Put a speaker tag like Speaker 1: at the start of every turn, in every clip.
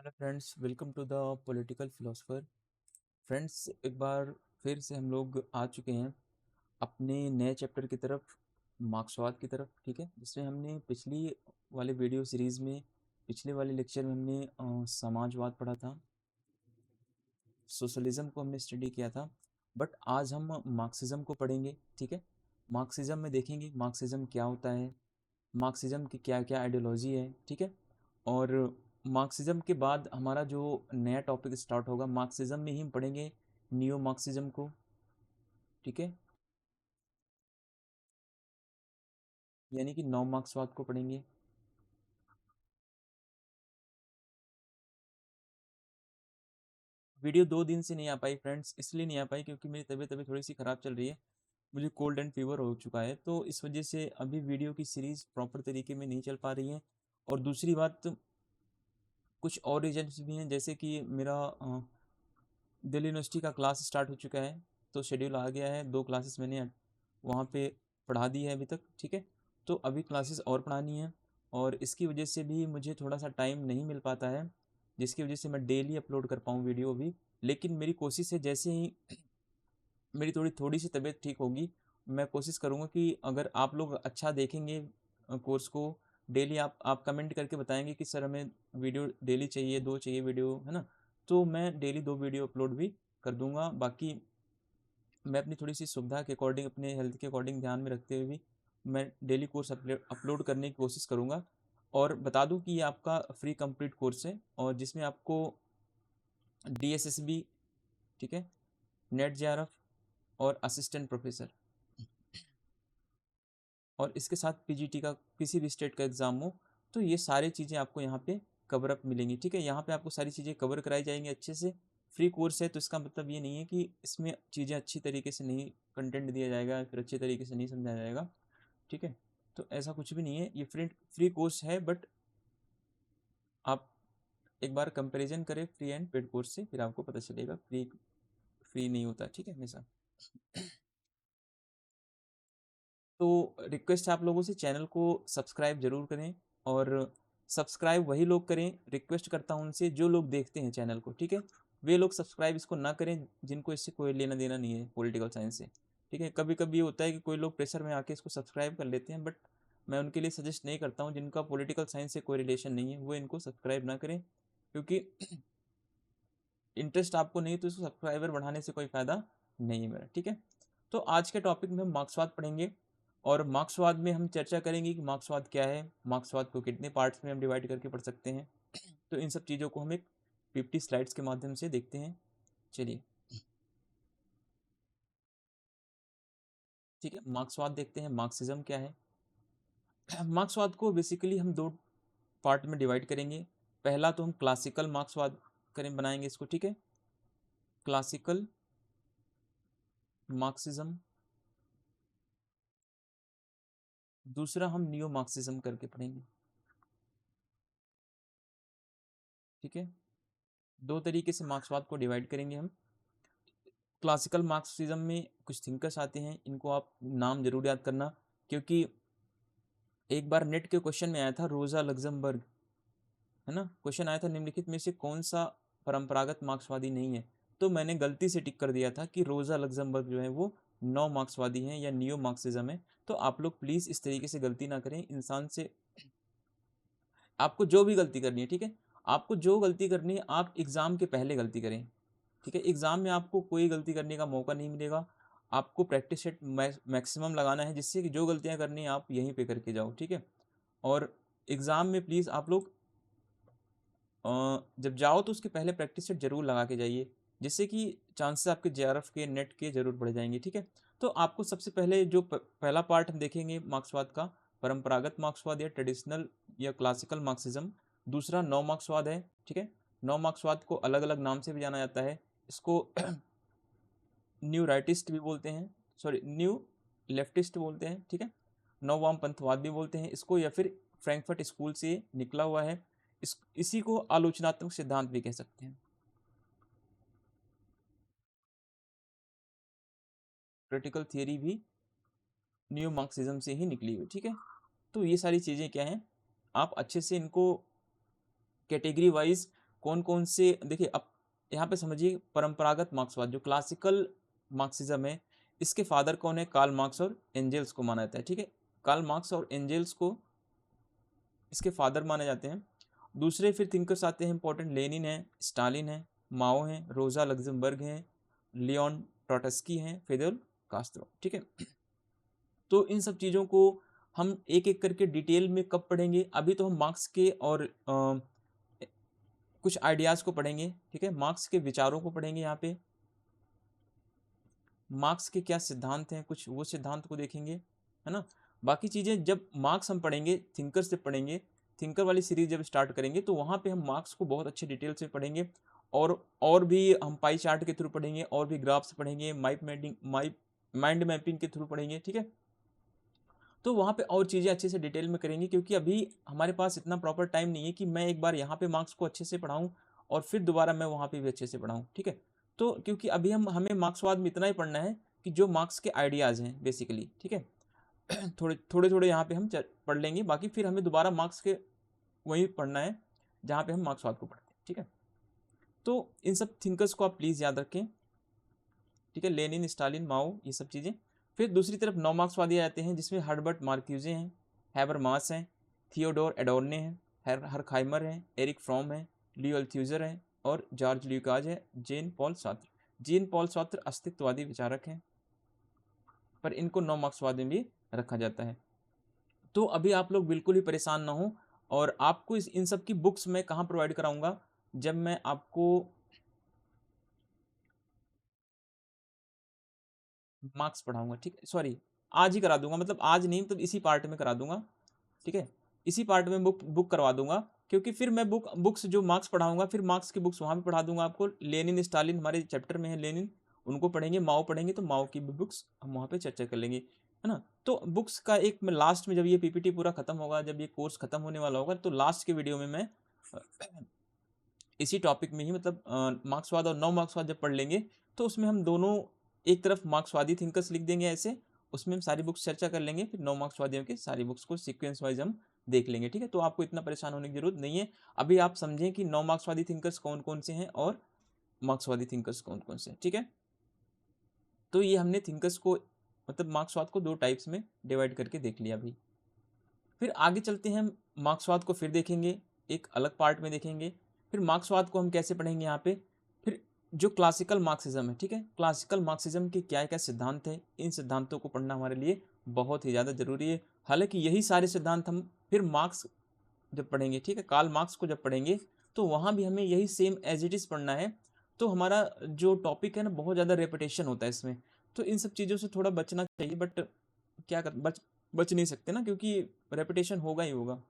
Speaker 1: Hello friends, welcome to the political philosopher. Friends, एक बार फिर से हम लोग आ चुके हैं अपने नए चैप्टर की तरफ, मार्क्सवाद की तरफ। ठीक है, जिसमें हमने पिछली वाले वीडियो सीरीज़ में, पिछले वाले लेक्चर में हमने समाजवाद पढ़ा था, सोशलिज्म को हमने स्टडी किया था। बट आज हम मार्क्सिज्म को पढ़ेंगे। ठीक है, मार्क्सिज्म में देखेंगे मार्क्सिज्म क्या होता है, मार्क्सिज्म की क्या क्या आइडियोलॉजी है। ठीक है, और मार्क्सिज्म के बाद हमारा जो नया टॉपिक स्टार्ट होगा, मार्क्सिज्म में ही हम पढ़ेंगे नियो मार्क्सिज्म को। ठीक है, यानी कि नव मार्क्सवाद को पढ़ेंगे। वीडियो 2 दिन से नहीं आ पाई फ्रेंड्स, इसलिए नहीं आ पाई क्योंकि मेरी तबीयत अभी थोड़ी सी ख़राब चल रही है। मुझे कोल्ड एंड फीवर हो चुका है, तो इस वजह से अभी वीडियो की सीरीज़ प्रॉपर तरीके में नहीं चल पा रही है। और दूसरी बात, कुछ और रीजन्स भी हैं, जैसे कि मेरा दिल्ली यूनिवर्सिटी का क्लास स्टार्ट हो चुका है, तो शेड्यूल आ गया है। 2 क्लासेस मैंने वहाँ पे पढ़ा दी है अभी तक। ठीक है, तो अभी क्लासेस और पढ़ानी है, और इसकी वजह से भी मुझे थोड़ा सा टाइम नहीं मिल पाता है, जिसकी वजह से मैं डेली अपलोड कर पाऊँ वीडियो भी। लेकिन मेरी कोशिश है, जैसे ही मेरी थोड़ी थोड़ी सी तबीयत ठीक होगी, मैं कोशिश करूँगा कि अगर आप लोग अच्छा देखेंगे कोर्स को, डेली आप कमेंट करके बताएंगे कि सर हमें वीडियो डेली चाहिए, 2 चाहिए वीडियो, है ना, तो मैं डेली 2 वीडियो अपलोड भी कर दूंगा। बाकी मैं अपनी थोड़ी सी सुविधा के अकॉर्डिंग, अपने हेल्थ के अकॉर्डिंग ध्यान में रखते हुए भी मैं डेली कोर्स अपलोड करने की कोशिश करूँगा। और बता दूं कि ये आपका फ्री कंप्लीट कोर्स है, और जिसमें आपको DSSB, ठीक है, नेट JRF और असिस्टेंट प्रोफेसर, और इसके साथ PGT का किसी भी स्टेट का एग्ज़ाम हो, तो ये सारी चीज़ें आपको यहाँ पे कवर अप मिलेंगी। ठीक है, यहाँ पे आपको सारी चीज़ें कवर कराई जाएंगी अच्छे से। फ्री कोर्स है तो इसका मतलब ये नहीं है कि इसमें चीज़ें अच्छी तरीके से नहीं, कंटेंट दिया जाएगा फिर अच्छे तरीके से नहीं समझाया जाएगा। ठीक है, तो ऐसा कुछ भी नहीं है, ये फ्री फ्री कोर्स है। बट आप एक बार कंपैरिजन करें फ्री एंड पेड कोर्स से, फिर आपको पता चलेगा फ्री फ्री नहीं होता। ठीक है, हमेशा। तो रिक्वेस्ट है आप लोगों से, चैनल को सब्सक्राइब जरूर करें। और सब्सक्राइब वही लोग करें, रिक्वेस्ट करता हूं उनसे, जो लोग देखते हैं चैनल को। ठीक है, वे लोग सब्सक्राइब इसको ना करें जिनको इससे कोई लेना देना नहीं है पॉलिटिकल साइंस से। ठीक है, कभी कभी ये होता है कि कोई लोग प्रेशर में आके इसको सब्सक्राइब कर लेते हैं, बट मैं उनके लिए सजेस्ट नहीं करता हूँ। जिनका पॉलिटिकल साइंस से कोई रिलेशन नहीं है वो इनको सब्सक्राइब ना करें, क्योंकि इंटरेस्ट आपको नहीं तो इसको सब्सक्राइबर बढ़ाने से कोई फ़ायदा नहीं है मेरा। ठीक है, तो आज के टॉपिक में हम मार्क्सवाद पढ़ेंगे, और मार्क्सवाद में हम चर्चा करेंगे कि मार्क्सवाद क्या है, मार्क्सवाद को कितने पार्ट्स में हम डिवाइड करके पढ़ सकते हैं। तो इन सब चीज़ों को हम एक 50 स्लाइड्स के माध्यम से देखते हैं। चलिए, ठीक है, मार्क्सवाद देखते हैं, मार्क्सिज्म क्या है। मार्क्सवाद को बेसिकली हम 2 पार्ट में डिवाइड करेंगे। पहला तो हम क्लासिकल मार्क्सवाद करें, बनाएंगे इसको। ठीक है, क्लासिकल मार्क्सिज्म। दूसरा हम नियो मार्क्सिज्म करके पढ़ेंगे। ठीक है, 2 तरीके से मार्क्सवाद को डिवाइड करेंगे हम। क्लासिकल मार्क्सिज्म में कुछ थिंकर्स आते हैं, इनको आप नाम जरूर याद करना, क्योंकि एक बार नेट के क्वेश्चन में आया था रोजा लग्जमबर्ग, है ना, क्वेश्चन आया था निम्नलिखित में से कौन सा परंपरागत मार्क्सवादी नहीं है। तो मैंने गलती से टिक कर दिया था कि रोजा लग्जमबर्ग जो है वो नौ मार्क्सवादी हैं या नियो मार्क्सिज्म है। तो आप लोग प्लीज़ इस तरीके से गलती ना करें, इंसान से आपको जो भी गलती करनी है, ठीक है, आपको जो गलती करनी है आप एग्ज़ाम के पहले गलती करें। ठीक है, एग्ज़ाम में आपको कोई गलती करने का मौका नहीं मिलेगा। आपको प्रैक्टिस सेट मैक्सिमम लगाना है, जिससे कि जो गलतियां करनी है आप यहीं पे करके जाओ। ठीक है, और एग्ज़ाम में प्लीज़ आप लोग जब जाओ तो उसके पहले प्रैक्टिस सेट जरूर लगा के जाइए, जिससे कि चांसेस आपके JRF के नेट के जरूर बढ़ जाएंगे। ठीक है, तो आपको सबसे पहले जो पहला पार्ट हम देखेंगे मार्क्सवाद का, परंपरागत मार्क्सवाद या ट्रेडिशनल या क्लासिकल मार्क्सिज्म। दूसरा नौ मार्क्सवाद है। ठीक है, नौ मार्क्सवाद को अलग अलग नाम से भी जाना जाता है। इसको न्यू राइटिस्ट भी बोलते हैं, सॉरी न्यू लेफ्टिस्ट बोलते हैं। ठीक है, नव वामपंथवाद भी बोलते हैं इसको, या फिर फ्रैंकफर्ट स्कूल से निकला हुआ है। इसी को आलोचनात्मक सिद्धांत भी कह सकते हैं, क्रिटिकल थियरी भी न्यू मार्क्सिज्म से ही निकली हुई। ठीक है, तो ये सारी चीज़ें क्या हैं, आप अच्छे से इनको कैटेगरी वाइज कौन कौन से, देखिए अब यहाँ पे समझिए परंपरागत मार्क्सवाद जो क्लासिकल मार्क्सिज्म है, इसके फादर कौन है? कार्ल मार्क्स और एंजेल्स को माना जाता है, ठीक है। कार्ल मार्क्स और एंजेल्स को इसके फादर माने जाते हैं। दूसरे फिर थिंकर्स आते हैं इंपॉर्टेंट, लेनिन है, स्टालिन है, माओ है, रोजा लग्जमबर्ग है, लियोन ट्रोट्स्की है, फिदेल कास्त्रो, ठीक है। तो इन सब चीज़ों को हम एक एक करके डिटेल में कब पढ़ेंगे? अभी तो हम मार्क्स के और कुछ आइडियाज़ को पढ़ेंगे, ठीक है। मार्क्स के विचारों को पढ़ेंगे, यहाँ पे मार्क्स के क्या सिद्धांत हैं, कुछ वो सिद्धांत को देखेंगे, है ना। बाकी चीज़ें जब मार्क्स हम पढ़ेंगे, थिंकर से पढ़ेंगे, थिंकर वाली सीरीज जब स्टार्ट करेंगे तो वहाँ पे हम मार्क्स को बहुत अच्छे डिटेल से पढ़ेंगे, और भी हम पाई चार्ट के थ्रू पढ़ेंगे, और भी ग्राफ्स पढ़ेंगे, माइंड मैपिंग के थ्रू पढ़ेंगे, ठीक है। तो वहाँ पे और चीज़ें अच्छे से डिटेल में करेंगे, क्योंकि अभी हमारे पास इतना प्रॉपर टाइम नहीं है कि मैं एक बार यहाँ पे मार्क्स को अच्छे से पढ़ाऊँ और फिर दोबारा मैं वहाँ पे भी अच्छे से पढ़ाऊँ, ठीक है। तो क्योंकि अभी हमें मार्क्सवाद में इतना ही पढ़ना है कि जो मार्क्स के आइडियाज़ हैं बेसिकली, ठीक है। थोड़े थोड़े थोड़े यहाँ पे हम पढ़ लेंगे, बाकी फिर हमें दोबारा मार्क्स के वही पढ़ना है जहाँ पे हम मार्क्सवाद को पढ़ते हैं, ठीक है। तो इन सब थिंकर्स को आप प्लीज़ याद रखें, ठीक है। लेनिन, स्टालिन, माओ, ये सब चीज़ें। फिर दूसरी तरफ नौ मार्क्सवादी आते हैं, जिसमें हर्बर्ट मार्क्यूजे हैं, हैबरमास हैं, थियोडोर एडोर्ने हैं, हरखाइमर हैं, एरिक फ्रॉम है, लियो अल्थ्यूजर है, और जॉर्ज ल्यूकाज है, जेन पॉल सार्त्र। जेन पॉल सार्त्र अस्तित्ववादी विचारक हैं, पर इनको नौ मार्क्सवाद में भी रखा जाता है। तो अभी आप लोग बिल्कुल ही परेशान ना हो, और आपको इन सब की बुक्स मैं कहाँ प्रोवाइड कराऊंगा? जब मैं आपको मार्क्स पढ़ाऊंगा, ठीक है। सॉरी, आज ही करा दूंगा, मतलब आज नहीं, मतलब इसी पार्ट में करा दूंगा, ठीक है। इसी पार्ट में बुक करवा दूंगा, क्योंकि फिर मैं बुक्स जो मार्क्स पढ़ाऊंगा, फिर मार्क्स की बुक्स वहाँ भी पढ़ा दूंगा आपको। लेनिन, स्टालिन हमारे चैप्टर में है, लेनिन, उनको पढ़ेंगे। माओ पढ़ेंगे तो माओ की भी बुक्स हम वहाँ पे चर्चा कर लेंगे, है ना। तो बुक्स का एक मैं लास्ट में, जब ये पीपीटी पूरा खत्म होगा, जब ये कोर्स खत्म होने वाला होगा, तो लास्ट के वीडियो में मैं इसी टॉपिक में ही, मतलब मार्क्सवाद और नौ मार्क्सवाद जब पढ़ लेंगे, तो उसमें हम दोनों एक तरफ मार्क्सवादी थिंकर्स लिख देंगे ऐसे, उसमें हम सारी बुक्स चर्चा कर लेंगे, फिर नौ मार्क्सवादियों के सारी बुक्स को सीक्वेंस वाइज हम देख लेंगे, ठीक है। तो आपको इतना परेशान होने की जरूरत नहीं है। अभी आप समझें कि नौ मार्क्सवादी थिंकर्स कौन कौन से हैं और मार्क्सवादी थिंकर्स कौन कौन से हैं, ठीक है। तो ये हमने थिंकर्स को, मतलब मार्क्सवाद को दो टाइप्स में डिवाइड करके देख लिया अभी। फिर आगे चलते हैं, हम मार्क्सवाद को फिर देखेंगे, एक अलग पार्ट में देखेंगे। फिर मार्क्सवाद को हम कैसे पढ़ेंगे यहाँ पे, फिर जो क्लासिकल मार्क्सिज्म है, ठीक है, क्लासिकल मार्क्सिज्म के क्या क्या सिद्धांत हैं, इन सिद्धांतों को पढ़ना हमारे लिए बहुत ही ज़्यादा जरूरी है। हालांकि यही सारे सिद्धांत हम फिर मार्क्स जब पढ़ेंगे, ठीक है, कार्ल मार्क्स को जब पढ़ेंगे, तो वहाँ भी हमें यही सेम एज इट इज़ पढ़ना है। तो हमारा जो टॉपिक है ना, बहुत ज़्यादा रेपिटेशन होता है इसमें, तो इन सब चीज़ों से थोड़ा बचना चाहिए, बट क्या कर बच नहीं सकते ना, क्योंकि रेपिटेशन होगा ही होगा।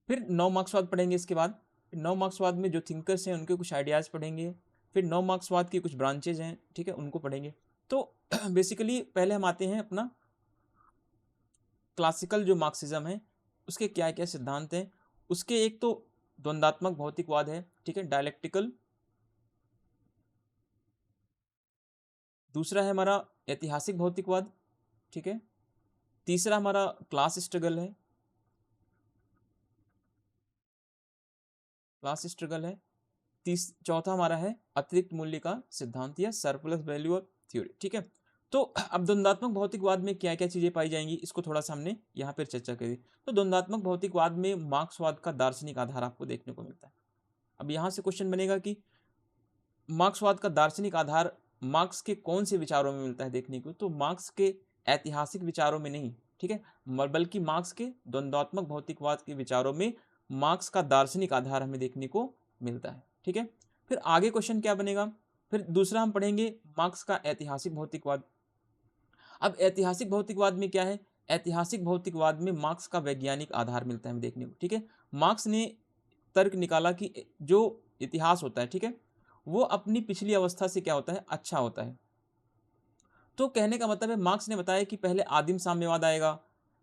Speaker 1: फिर नौ मार्क्सवाद पढ़ेंगे इसके बाद। फिर नौ मार्क्सवाद में जो थिंकर्स हैं उनके कुछ आइडियाज़ पढ़ेंगे। फिर नौ मार्क्सवाद की कुछ ब्रांचेज हैं, ठीक है, उनको पढ़ेंगे। तो बेसिकली पहले हम आते हैं अपना क्लासिकल जो मार्क्सिज्म है, उसके क्या क्या सिद्धांत हैं। उसके एक तो द्वंदात्मक भौतिकवाद है, ठीक है, डायलेक्टिकल। दूसरा है हमारा ऐतिहासिक भौतिकवाद, ठीक है। तीसरा हमारा क्लास स्ट्रगल है, क्लास स्ट्रगल है। चौथा हमारा है अतिरिक्त मूल्य का सिद्धांत या सरप्लस वैल्यू ऑफ थ्योरी, ठीक है। तो अब द्वंदात्मक भौतिकवाद में क्या क्या चीजें पाई जाएंगी, इसको थोड़ा सा हमने यहाँ पर चर्चा करी। तो द्वंदात्मक भौतिकवाद में मार्क्सवाद का दार्शनिक आधार आपको देखने को मिलता है। अब यहाँ से क्वेश्चन बनेगा कि मार्क्सवाद का दार्शनिक आधार मार्क्स के कौन से विचारों में मिलता है देखने को, तो मार्क्स के ऐतिहासिक विचारों में नहीं, ठीक है, बल्कि मार्क्स के द्वंद्वात्मक भौतिकवाद के विचारों में मार्क्स का दार्शनिक आधार हमें देखने को मिलता है, ठीक है। फिर आगे क्वेश्चन क्या बनेगा, फिर दूसरा हम पढ़ेंगे मार्क्स का ऐतिहासिक भौतिकवाद। अब ऐतिहासिक भौतिकवाद में क्या है, ऐतिहासिक भौतिकवाद में मार्क्स का वैज्ञानिक आधार मिलता है हमें देखने को, ठीक है। मार्क्स ने तर्क निकाला कि जो इतिहास होता है, ठीक है, वो अपनी पिछली अवस्था से क्या होता है, अच्छा होता है। तो कहने का मतलब है, मार्क्स ने बताया कि पहले आदिम साम्यवाद आएगा,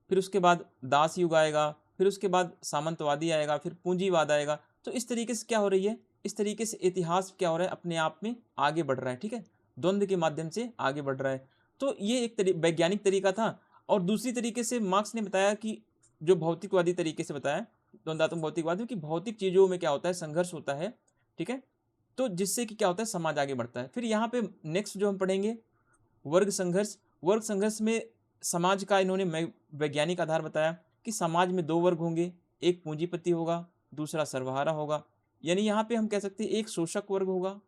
Speaker 1: फिर उसके बाद दास युग आएगा, फिर उसके बाद सामंतवादी आएगा, फिर पूंजीवाद आएगा। तो इस तरीके से क्या हो रही है, इस तरीके से इतिहास क्या हो रहा है, अपने आप में आगे बढ़ रहा है, ठीक है, द्वंद्व के माध्यम से आगे बढ़ रहा है। तो ये एक वैज्ञानिक तरीका था। और दूसरी तरीके से मार्क्स ने बताया कि जो भौतिकवादी तरीके से बताया द्वंद्वात्मक भौतिकवाद में कि भौतिक चीजों में क्या होता है, संघर्ष होता है, ठीक है, तो जिससे कि क्या होता है, समाज आगे बढ़ता है। फिर यहाँ पे नेक्स्ट जो हम पढ़ेंगे, वर्ग संघर्ष। वर्ग संघर्ष में समाज का इन्होंने वैज्ञानिक आधार बताया कि समाज में दो वर्ग होंगे, एक पूंजीपति होगा, दूसरा सर्वहारा होगा। यानी यहाँ पे हम कह सकते हैं एक शोषक वर्ग होगा,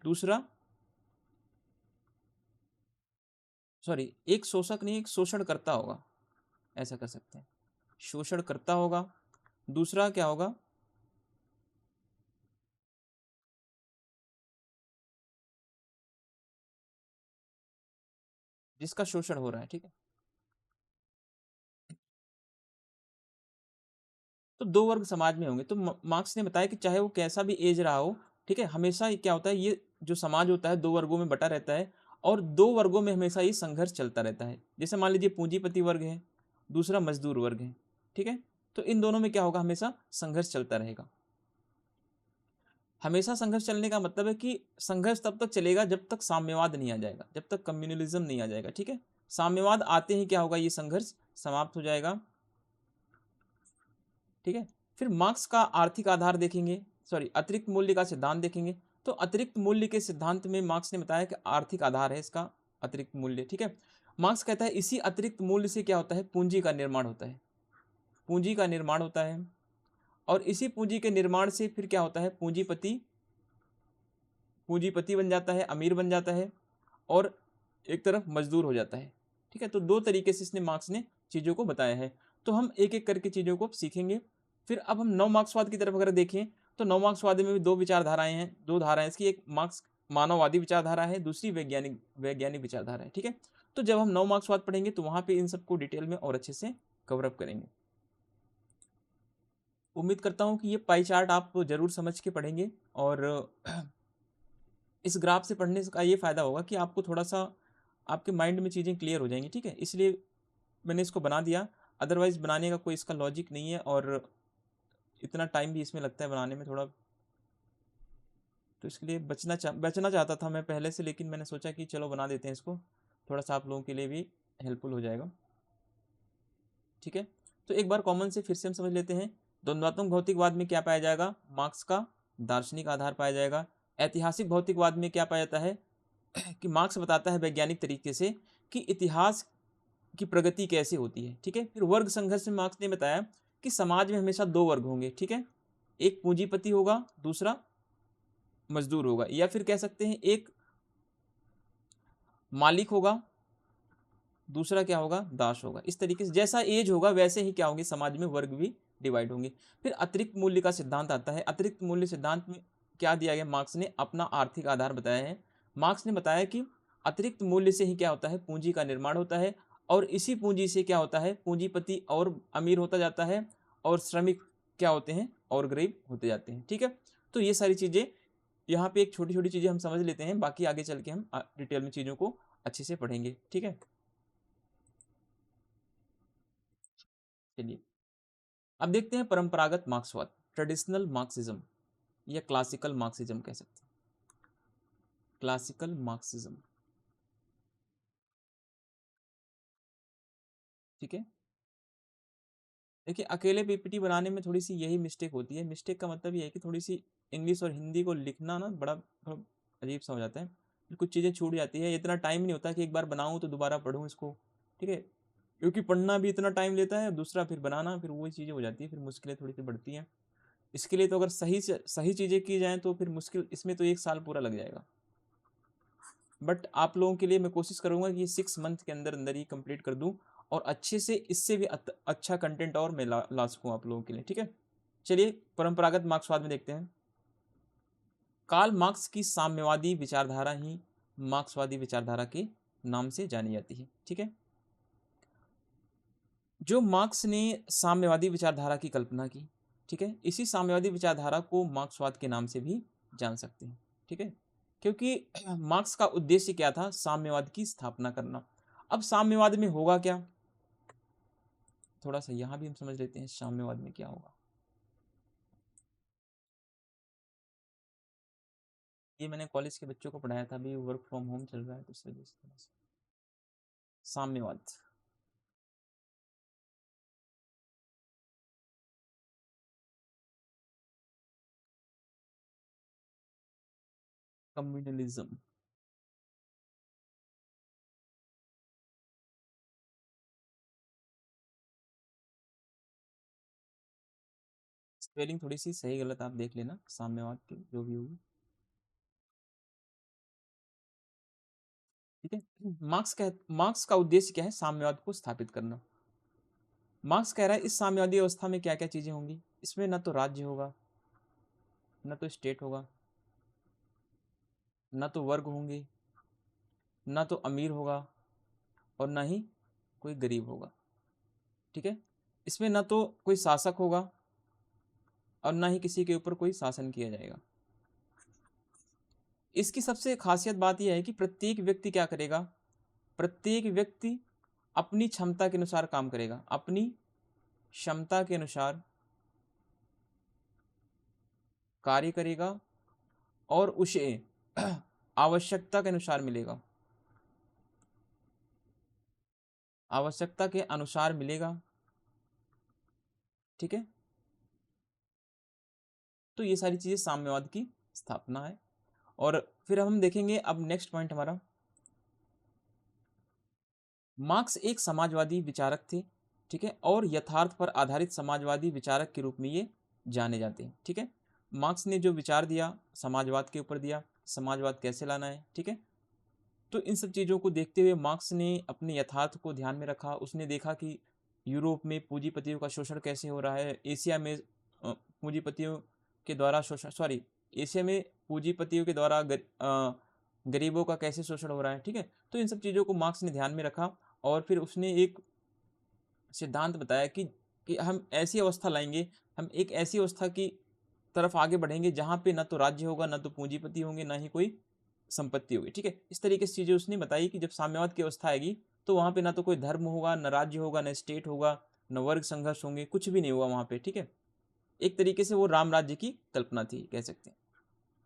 Speaker 1: दूसरा सॉरी एक शोषक नहीं, एक शोषणकर्ता होगा, ऐसा कर सकते हैं, शोषणकर्ता होगा। दूसरा क्या होगा, जिसका शोषण हो रहा है, ठीक है। तो दो वर्ग समाज में होंगे। तो मार्क्स ने बताया कि चाहे वो कैसा भी एज रहा हो, ठीक है, हमेशा क्या होता है, ये जो समाज होता है दो वर्गों में बटा रहता है, और दो वर्गों में हमेशा ये संघर्ष चलता रहता है। जैसे मान लीजिए पूंजीपति वर्ग है, दूसरा मजदूर वर्ग है, ठीक है, तो इन दोनों में क्या होगा, हमेशा संघर्ष चलता रहेगा। हमेशा संघर्ष चलने का मतलब है कि संघर्ष तब तक चलेगा जब तक साम्यवाद नहीं आ जाएगा, जब तक कम्युनलिज्म नहीं आ जाएगा, ठीक है। साम्यवाद आते ही क्या होगा, ये संघर्ष समाप्त हो जाएगा, ठीक है। फिर मार्क्स का आर्थिक आधार देखेंगे, सॉरी अतिरिक्त मूल्य का सिद्धांत देखेंगे। तो अतिरिक्त मूल्य के सिद्धांत में मार्क्स ने बताया कि आर्थिक आधार है इसका अतिरिक्त मूल्य, ठीक है। मार्क्स कहता है इसी अतिरिक्त मूल्य से क्या होता है, पूंजी का निर्माण होता है, पूंजी का निर्माण होता है, और इसी पूंजी के निर्माण से फिर क्या होता है, पूंजीपति पूंजीपति बन जाता है, अमीर बन जाता है, और एक तरफ मजदूर हो जाता है, ठीक है। तो दो तरीके से इसने मार्क्स ने चीज़ों को बताया है। तो हम एक एक करके चीज़ों को सीखेंगे। फिर अब हम नव मार्क्सवाद की तरफ अगर देखें, तो नव मार्क्सवाद में भी दो विचारधाराएं हैं, दो धाराएं इसकी, एक मार्क्स मानववादी विचारधारा है, दूसरी वैज्ञानिक वैज्ञानिक विचारधारा है, ठीक है। तो जब हम नव मार्क्सवाद पढ़ेंगे तो वहां पे इन सबको डिटेल में और अच्छे से कवर अप करेंगे। उम्मीद करता हूँ कि ये पाई चार्ट आप जरूर समझ के पढ़ेंगे, और इस ग्राफ से पढ़ने का ये फ़ायदा होगा कि आपको थोड़ा सा आपके माइंड में चीज़ें क्लियर हो जाएंगी, ठीक है। इसलिए मैंने इसको बना दिया, अदरवाइज़ बनाने का कोई इसका लॉजिक नहीं है, और इतना टाइम भी इसमें लगता है बनाने में थोड़ा, तो इसके लिए बचना चाहता था मैं पहले से, लेकिन मैंने सोचा कि चलो बना देते हैं इसको, थोड़ा सा आप लोगों के लिए भी हेल्पफुल हो जाएगा, ठीक है। तो एक बार कॉमन से फिर से हम समझ लेते हैं। द्वंद्वात्मक भौतिकवाद में क्या पाया जाएगा, मार्क्स का दार्शनिक आधार पाया जाएगा। ऐतिहासिक भौतिकवाद में क्या पाया जाता है कि मार्क्स बताता है वैज्ञानिक तरीके से कि इतिहास की प्रगति कैसे होती है, ठीक है। फिर वर्ग संघर्ष में मार्क्स ने बताया कि समाज में हमेशा दो वर्ग होंगे, ठीक है, एक पूंजीपति होगा, दूसरा मजदूर होगा, या फिर कह सकते हैं एक मालिक होगा, दूसरा क्या होगा, दास होगा। इस तरीके से जैसा एज होगा वैसे ही क्या होंगे, समाज में वर्ग भी डिवाइड होंगे। फिर अतिरिक्त मूल्य का सिद्धांत आता है। अतिरिक्त मूल्य सिद्धांत में क्या दिया गया, मार्क्स ने अपना आर्थिक आधार बताया है। मार्क्स ने बताया कि अतिरिक्त मूल्य से ही क्या होता है, पूंजी का निर्माण होता है, और इसी पूंजी से क्या होता है, पूंजीपति और अमीर होता जाता है, और श्रमिक क्या होते हैं, और गरीब होते जाते हैं, ठीक है। तो ये सारी चीज़ें यहाँ पे एक छोटी छोटी चीज़ें हम समझ लेते हैं, बाकी आगे चल के हम डिटेल में चीज़ों को अच्छे से पढ़ेंगे, ठीक है। चलिए अब देखते हैं परंपरागत मार्क्सवाद, ट्रेडिशनल मार्क्सिज्म, या क्लासिकल मार्क्सिज्म कह सकते हैं, क्लासिकल मार्क्सिज्म, ठीक है। देखिए अकेले पीपीटी बनाने में थोड़ी सी यही मिस्टेक होती है। मिस्टेक का मतलब ये है कि थोड़ी सी इंग्लिश और हिंदी को लिखना ना बड़ा थोड़ा अजीब सा हो जाता है, कुछ चीज़ें छूट जाती है, इतना टाइम नहीं होता कि एक बार बनाऊँ तो दोबारा पढ़ूँ इसको, ठीक है, क्योंकि पढ़ना भी इतना टाइम लेता है, दूसरा फिर बनाना, फिर वही चीज़ें हो जाती है, फिर मुश्किलें थोड़ी सी बढ़ती हैं। इसके लिए तो अगर सही से सही चीज़ें की जाएँ तो फिर मुश्किल इसमें तो एक साल पूरा लग जाएगा, बट आप लोगों के लिए मैं कोशिश करूंगा कि 6 मंथ के अंदर अंदर ही कंप्लीट कर दूं, और अच्छे से इससे भी अच्छा कंटेंट और मैं ला सकूं आप लोगों के लिए, ठीक है। चलिए परंपरागत मार्क्सवाद में देखते हैं। कार्ल मार्क्स की साम्यवादी विचारधारा ही मार्क्सवादी विचारधारा के नाम से जानी जाती है, ठीक है। जो मार्क्स ने साम्यवादी विचारधारा की कल्पना की, ठीक है, इसी साम्यवादी विचारधारा को मार्क्सवाद के नाम से भी जान सकते हैं, ठीक है, क्योंकि मार्क्स का उद्देश्य क्या था, साम्यवाद की स्थापना करना। अब साम्यवाद में होगा क्या, थोड़ा सा यहाँ भी हम समझ लेते हैं साम्यवाद में क्या होगा। ये मैंने कॉलेज के बच्चों को पढ़ाया था, अभी वर्क फ्रॉम होम चल रहा है तो इस वजह से थोड़ा सा साम्यवाद। कम्युनलिज्म। स्पेलिंग थोड़ी सी सही गलत आप देख लेना, साम्यवाद की जो भी होगी। ठीक है, मार्क्स का उद्देश्य क्या है? साम्यवाद को स्थापित करना। मार्क्स कह रहा है इस साम्यवादी अवस्था में क्या क्या चीजें होंगी, इसमें न तो राज्य होगा, न तो स्टेट होगा, न तो वर्ग होंगे, न तो अमीर होगा, और न ही कोई गरीब होगा। ठीक है, इसमें न तो कोई शासक होगा और न ही किसी के ऊपर कोई शासन किया जाएगा। इसकी सबसे खासियत बात यह है कि प्रत्येक व्यक्ति क्या करेगा? प्रत्येक व्यक्ति अपनी क्षमता के अनुसार काम करेगा, अपनी क्षमता के अनुसार कार्य करेगा और उसे आवश्यकता के अनुसार मिलेगा, आवश्यकता के अनुसार मिलेगा। ठीक है, तो ये सारी चीजें साम्यवाद की स्थापना है। और फिर हम देखेंगे अब नेक्स्ट पॉइंट हमारा, मार्क्स एक समाजवादी विचारक थे। ठीक है, और यथार्थ पर आधारित समाजवादी विचारक के रूप में ये जाने जाते हैं। ठीक है, मार्क्स ने जो विचार दिया समाजवाद के ऊपर दिया, समाजवाद कैसे लाना है। ठीक है, तो इन सब चीज़ों को देखते हुए मार्क्स ने अपने यथार्थ को ध्यान में रखा। उसने देखा कि यूरोप में पूंजीपतियों का शोषण कैसे हो रहा है, एशिया में पूंजीपतियों के द्वारा शोषण, सॉरी, एशिया में पूंजीपतियों के द्वारा गरीबों का कैसे शोषण हो रहा है। ठीक है, तो इन सब चीज़ों को मार्क्स ने ध्यान में रखा और फिर उसने एक सिद्धांत बताया कि हम ऐसी अवस्था लाएंगे, हम एक ऐसी अवस्था की तरफ आगे बढ़ेंगे जहाँ पे ना तो राज्य होगा, ना तो पूंजीपति होंगे, ना ही कोई संपत्ति होगी। ठीक है, इस तरीके से चीज़ें उसने बताई कि जब साम्यवाद की अवस्था आएगी तो वहाँ पे ना तो कोई धर्म होगा, न राज्य होगा, न स्टेट होगा, न वर्ग संघर्ष होंगे, कुछ भी नहीं होगा वहाँ पे। ठीक है, एक तरीके से वो राम राज्य की कल्पना थी, कह सकते हैं।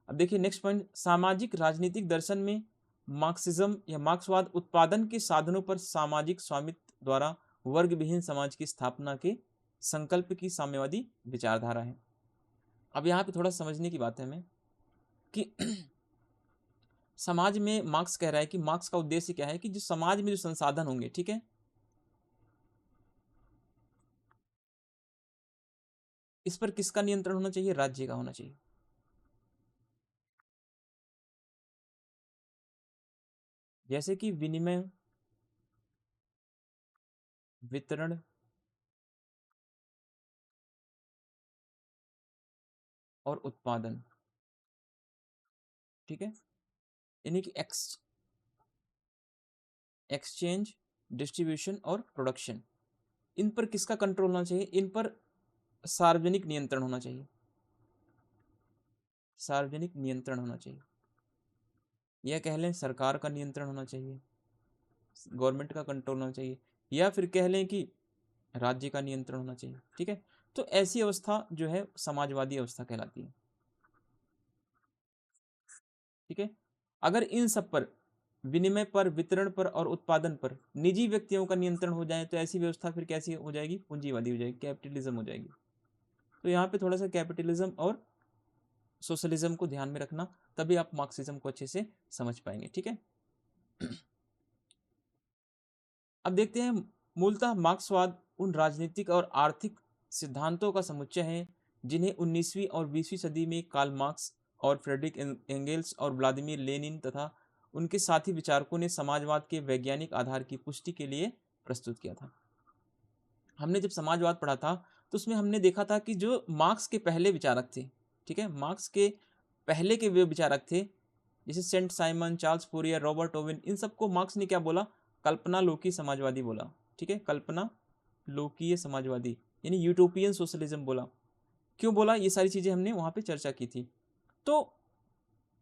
Speaker 1: अब देखिए नेक्स्ट पॉइंट, सामाजिक राजनीतिक दर्शन में मार्क्सिज्म या मार्क्सवाद उत्पादन के साधनों पर सामाजिक स्वामित्व द्वारा वर्ग विहीन समाज की स्थापना के संकल्प की साम्यवादी विचारधारा है। अब यहाँ पे थोड़ा समझने की बात है हमें कि समाज में मार्क्स कह रहा है कि मार्क्स का उद्देश्य क्या है कि जो समाज में जो संसाधन होंगे, ठीक है, इस पर किसका नियंत्रण होना चाहिए? राज्य का होना चाहिए। जैसे कि विनिमय, वितरण और उत्पादन। ठीक है, यानी कि एक्सचेंज, डिस्ट्रीब्यूशन और प्रोडक्शन, इन पर किसका कंट्रोल होना चाहिए? इन पर सार्वजनिक नियंत्रण होना चाहिए, सार्वजनिक नियंत्रण होना चाहिए, या कह लें सरकार का नियंत्रण होना चाहिए, गवर्नमेंट का कंट्रोल होना चाहिए, या फिर कह लें कि राज्य का नियंत्रण होना चाहिए। ठीक है, तो ऐसी अवस्था जो है समाजवादी अवस्था कहलाती है। ठीक है, अगर इन सब पर, विनिमय पर, वितरण पर और उत्पादन पर निजी व्यक्तियों का नियंत्रण हो जाए तो ऐसी व्यवस्था फिर कैसी हो जाएगी? पूंजीवादी हो जाएगी, कैपिटलिज्म हो जाएगी। तो यहाँ पे थोड़ा सा कैपिटलिज्म और सोशलिज्म को ध्यान में रखना, तभी आप मार्क्सिज्म को अच्छे से समझ पाएंगे। ठीक है, अब देखते हैं, मूलतः मार्क्सवाद उन राजनीतिक और आर्थिक सिद्धांतों का समुच्चय है जिन्हें 19वीं और 20वीं सदी में कार्ल मार्क्स और फ्रेडरिक एंगेल्स और व्लादिमीर लेनिन तथा उनके साथी विचारकों ने समाजवाद के वैज्ञानिक आधार की पुष्टि के लिए प्रस्तुत किया था। हमने जब समाजवाद पढ़ा था तो उसमें हमने देखा था कि जो मार्क्स के पहले विचारक थे, ठीक है, मार्क्स के पहले के वे विचारक थे, जैसे Saint Simon, Charles Fourier, Robert Owen, इन सबको मार्क्स ने क्या बोला? कल्पना लोकी समाजवादी बोला। ठीक है, कल्पना लोकीय समाजवादी यानी यूटोपियन सोशलिज्म बोला। क्यों बोला? ये सारी चीजें हमने वहां पे चर्चा की थी। तो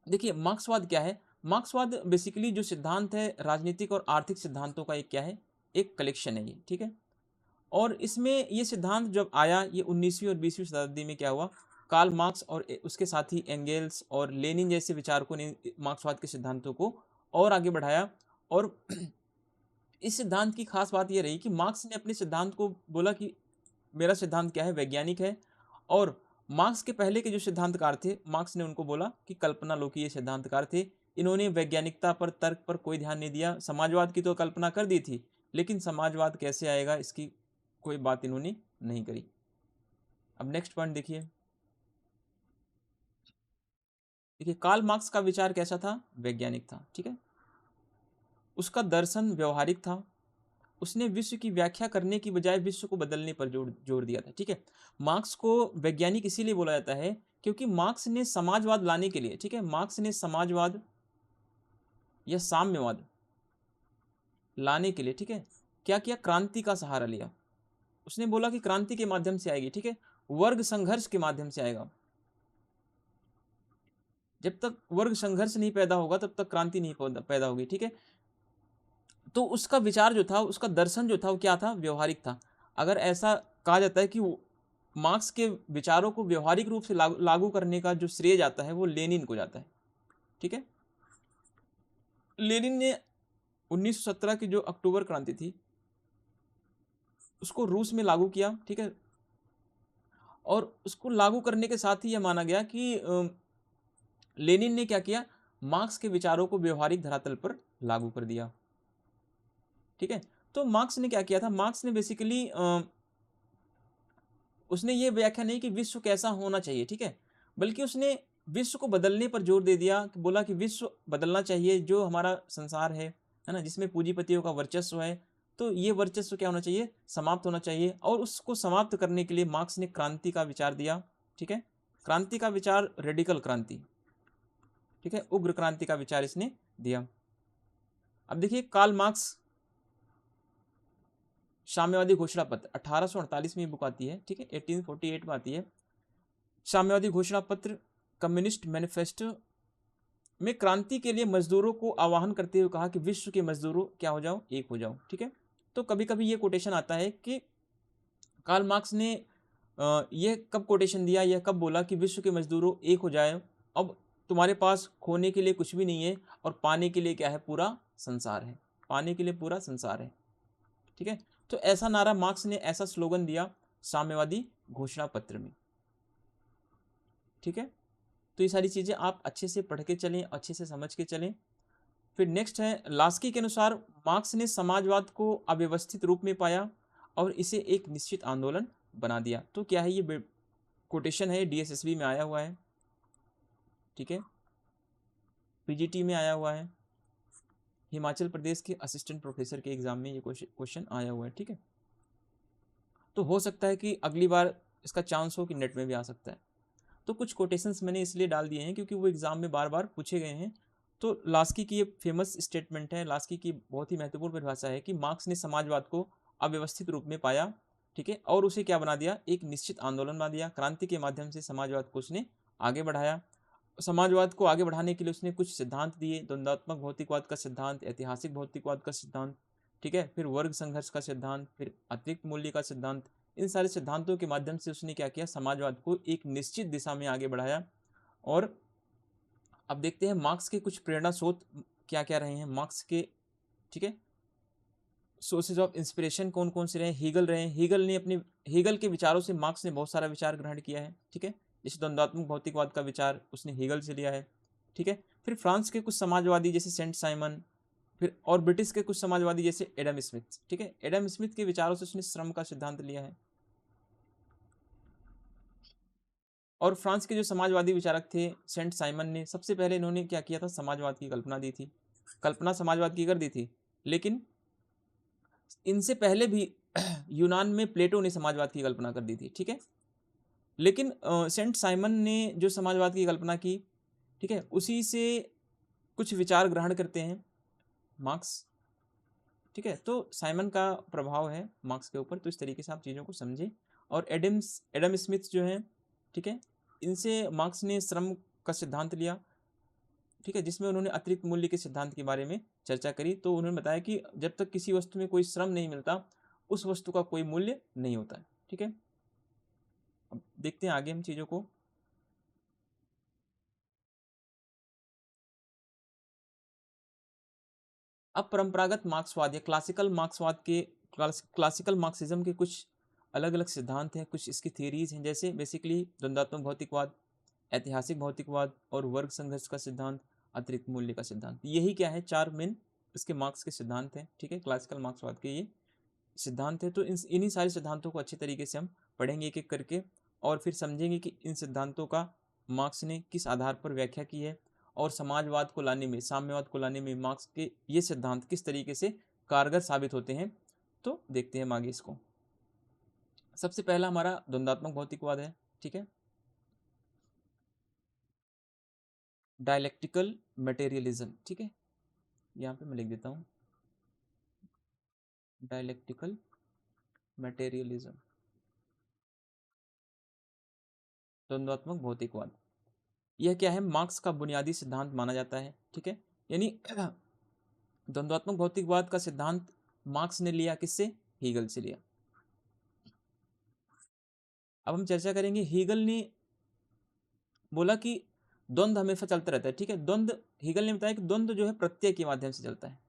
Speaker 1: देखिए मार्क्सवाद क्या है? मार्क्सवाद बेसिकली जो सिद्धांत है राजनीतिक और आर्थिक सिद्धांतों का एक क्या है? एक कलेक्शन है ये। ठीक है, और इसमें ये सिद्धांत जब आया, ये 19वीं और 20वीं शताब्दी में क्या हुआ, कार्ल मार्क्स और उसके साथी एंगेल्स और लेनिन जैसे विचारकों ने मार्क्सवाद के सिद्धांतों को और आगे बढ़ाया। और इस सिद्धांत की खास बात यह रही कि मार्क्स ने अपने सिद्धांत को बोला कि मेरा सिद्धांत क्या है? वैज्ञानिक है, और मार्क्स के पहले के जो सिद्धांतकार थे, मार्क्स ने उनको बोला कि कल्पना लोकी सिद्धांतकार थे। इन्होंने वैज्ञानिकता पर, तर्क पर कोई ध्यान नहीं दिया। समाजवाद की तो कल्पना कर दी थी, लेकिन समाजवाद कैसे आएगा इसकी कोई बात इन्होंने नहीं करी। अब नेक्स्ट पॉइंट देखिए। देखिए, कार्ल मार्क्स का विचार कैसा था? वैज्ञानिक था। ठीक है, उसका दर्शन व्यवहारिक था। उसने विश्व की व्याख्या करने की बजाय विश्व को बदलने पर जोर दिया था। ठीक है, मार्क्स को वैज्ञानिक इसीलिए बोला जाता है क्योंकि मार्क्स ने समाजवाद लाने के लिए, ठीक है, मार्क्स ने समाजवाद या साम्यवाद लाने के लिए, ठीक है, क्या किया? क्रांति का सहारा लिया। उसने बोला कि क्रांति के माध्यम से आएगी। ठीक है, वर्ग संघर्ष के माध्यम से आएगा। जब तक वर्ग संघर्ष नहीं पैदा होगा तब तक क्रांति नहीं पैदा होगी। ठीक है, तो उसका विचार जो था, उसका दर्शन जो था, वो क्या था? व्यवहारिक था। अगर ऐसा कहा जाता है कि मार्क्स के विचारों को व्यवहारिक रूप से लागू करने का जो श्रेय जाता है वो लेनिन को जाता है। ठीक है, लेनिन ने 1917 की जो अक्टूबर क्रांति थी उसको रूस में लागू किया। ठीक है, और उसको लागू करने के साथ ही यह माना गया कि लेनिन ने क्या किया? मार्क्स के विचारों को व्यवहारिक धरातल पर लागू कर दिया। ठीक है, तो मार्क्स ने क्या किया था? मार्क्स ने बेसिकली उसने ये व्याख्या नहीं कि विश्व कैसा होना चाहिए, ठीक है, बल्कि उसने विश्व को बदलने पर जोर दे दिया। बोला कि विश्व बदलना चाहिए, जो हमारा संसार है ना, जिसमें पूंजीपतियों का वर्चस्व है, तो ये वर्चस्व क्या होना चाहिए? समाप्त होना चाहिए। और उसको समाप्त करने के लिए मार्क्स ने क्रांति का विचार दिया। ठीक है, क्रांति का विचार, रेडिकल क्रांति, ठीक है, उग्र क्रांति का विचार इसने दिया। अब देखिए, कार्ल मार्क्स साम्यवादी घोषणा पत्र 1848 में बुक आती है। ठीक है, 1848 में आती है साम्यवादी घोषणा पत्र, कम्युनिस्ट मैनिफेस्टो में क्रांति के लिए मजदूरों को आह्वान करते हुए कहा कि विश्व के मजदूरों क्या हो जाओ? एक हो जाओ। ठीक है, तो कभी कभी ये कोटेशन आता है कि कार्ल मार्क्स ने ये कब कोटेशन दिया, यह कब बोला कि विश्व के मजदूरों एक हो जाए, अब तुम्हारे पास खोने के लिए कुछ भी नहीं है और पाने के लिए क्या है? पूरा संसार है। पाने के लिए पूरा संसार है। ठीक है, तो ऐसा नारा मार्क्स ने, ऐसा स्लोगन दिया साम्यवादी घोषणा पत्र में। ठीक है, तो ये सारी चीजें आप अच्छे से पढ़ के चलें, अच्छे से समझ के चलें। फिर नेक्स्ट है, लास्की के अनुसार मार्क्स ने समाजवाद को अव्यवस्थित रूप में पाया और इसे एक निश्चित आंदोलन बना दिया। तो क्या है? ये कोटेशन है, डीएसएसबी में आया हुआ है। ठीक है, पीजीटी में आया हुआ है, हिमाचल प्रदेश के असिस्टेंट प्रोफेसर के एग्जाम में ये क्वेश्चन आया हुआ है। ठीक है, तो हो सकता है कि अगली बार इसका चांस हो कि नेट में भी आ सकता है। तो कुछ कोटेशंस मैंने इसलिए डाल दिए हैं क्योंकि वो एग्जाम में बार बार पूछे गए हैं। तो लास्की की ये फेमस स्टेटमेंट है, लास्की की बहुत ही महत्वपूर्ण परिभाषा है कि मार्क्स ने समाजवाद को अव्यवस्थित रूप में पाया। ठीक है, और उसे क्या बना दिया? एक निश्चित आंदोलन बना दिया। क्रांति के माध्यम से समाजवाद को उसने आगे बढ़ाया। समाजवाद को आगे बढ़ाने के लिए उसने कुछ सिद्धांत दिए, द्वंद्वात्मक भौतिकवाद का सिद्धांत, ऐतिहासिक भौतिकवाद का सिद्धांत, ठीक है, फिर वर्ग संघर्ष का सिद्धांत, फिर अतिरिक्त मूल्य का सिद्धांत। इन सारे सिद्धांतों के माध्यम से उसने क्या किया? समाजवाद को एक निश्चित दिशा में आगे बढ़ाया। और अब देखते हैं मार्क्स के कुछ प्रेरणा स्रोत क्या क्या रहे हैं मार्क्स के। ठीक है, सोर्सेज ऑफ इंस्पिरेशन कौन कौन से रहे? हीगल रहे। हीगल के विचारों से मार्क्स ने बहुत सारा विचार ग्रहण किया है। ठीक है, जैसे द्वंद्वात्मक भौतिकवाद का विचार उसने हीगल से लिया है। ठीक है, फिर फ्रांस के कुछ समाजवादी जैसे सेंट साइमन, फिर और ब्रिटिश के कुछ समाजवादी जैसे एडम स्मिथ। ठीक है, एडम स्मिथ के विचारों से उसने श्रम का सिद्धांत लिया है। और फ्रांस के जो समाजवादी विचारक थे सेंट साइमन ने, सबसे पहले इन्होंने क्या किया था? समाजवाद की कल्पना दी थी। कल्पना समाजवाद की कर दी थी, लेकिन इनसे पहले भी यूनान में प्लेटो ने समाजवाद की कल्पना कर दी थी। ठीक है, लेकिन सेंट साइमन ने जो समाजवाद की कल्पना की, ठीक है, उसी से कुछ विचार ग्रहण करते हैं मार्क्स। ठीक है, तो साइमन का प्रभाव है मार्क्स के ऊपर, तो इस तरीके से आप चीज़ों को समझें। और एडम स्मिथ जो है, ठीक है, इनसे मार्क्स ने श्रम का सिद्धांत लिया। ठीक है, जिसमें उन्होंने अतिरिक्त मूल्य के सिद्धांत के बारे में चर्चा करी। तो उन्होंने बताया कि जब तक किसी वस्तु में कोई श्रम नहीं मिलता उस वस्तु का कोई मूल्य नहीं होता है। ठीक है, अब देखते हैं आगे हम चीज़ों को। अब परंपरागत मार्क्सवाद या क्लासिकल मार्क्सवाद के क्लासिकल मार्क्सिज्म के कुछ अलग अलग सिद्धांत हैं, कुछ इसकी थियरीज हैं, जैसे बेसिकली द्वंद्वात्मक भौतिकवाद, ऐतिहासिक भौतिकवाद और वर्ग संघर्ष का सिद्धांत, अतिरिक्त मूल्य का सिद्धांत। यही क्या है, 4 मेन इसके मार्क्स के सिद्धांत हैं, ठीक है, क्लासिकल मार्क्सवाद के ये सिद्धांत है। तो इन्हीं सारे सिद्धांतों को अच्छे तरीके से हम पढ़ेंगे एक एक करके, और फिर समझेंगे कि इन सिद्धांतों का मार्क्स ने किस आधार पर व्याख्या की है, और समाजवाद को लाने में, साम्यवाद को लाने में मार्क्स के ये सिद्धांत किस तरीके से कारगर साबित होते हैं। तो देखते हैं हम आगे इसको। सबसे पहला हमारा द्वंद्वात्मक भौतिकवाद है, ठीक है, डायलेक्टिकल मटेरियलिज्म, ठीक है, यहाँ पे मैं लिख देता हूँ डायलेक्टिकल मटेरियलिज्म, द्वंद्वात्मक भौतिकवाद। यह क्या है, मार्क्स का बुनियादी सिद्धांत माना जाता है, ठीक है, यानी द्वंद्वात्मक भौतिकवाद का सिद्धांत मार्क्स ने लिया किससे, हीगल से लिया। अब हम चर्चा करेंगे, हीगल ने बोला कि द्वंद्व हमेशा चलता रहता है, ठीक है, द्वंद्व, हीगल ने बताया कि द्वंद्व जो है प्रत्यय के माध्यम से चलता है।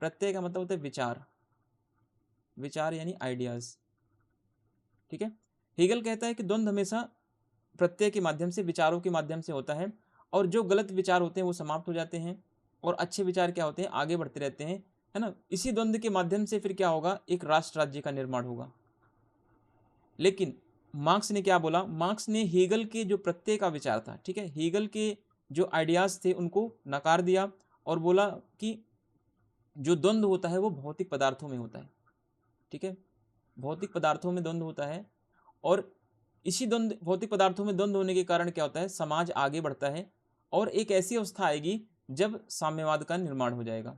Speaker 1: प्रत्यय का मतलब होता है विचार, विचार यानी आइडियाज, ठीक है। हीगल कहता है कि द्वंद्व हमेशा प्रत्यय के माध्यम से, विचारों के माध्यम से होता है, और जो गलत विचार होते हैं वो समाप्त हो जाते हैं, और अच्छे विचार क्या होते हैं, आगे बढ़ते रहते हैं, है ना। इसी द्वंद्व के माध्यम से फिर क्या होगा, एक राष्ट्र राज्य का निर्माण होगा। लेकिन मार्क्स ने क्या बोला, मार्क्स ने हीगल के जो प्रत्यय का विचार था, ठीक है, हीगल के जो आइडियाज थे उनको नकार दिया, और बोला कि जो द्वंद्व होता है वो भौतिक पदार्थों में होता है, ठीक है, भौतिक पदार्थों में द्वंद्व होता है, और इसी द्वंद्व, भौतिक पदार्थों में द्वंद्व होने के कारण क्या होता है, समाज आगे बढ़ता है, और एक ऐसी अवस्था आएगी जब साम्यवाद का निर्माण हो जाएगा,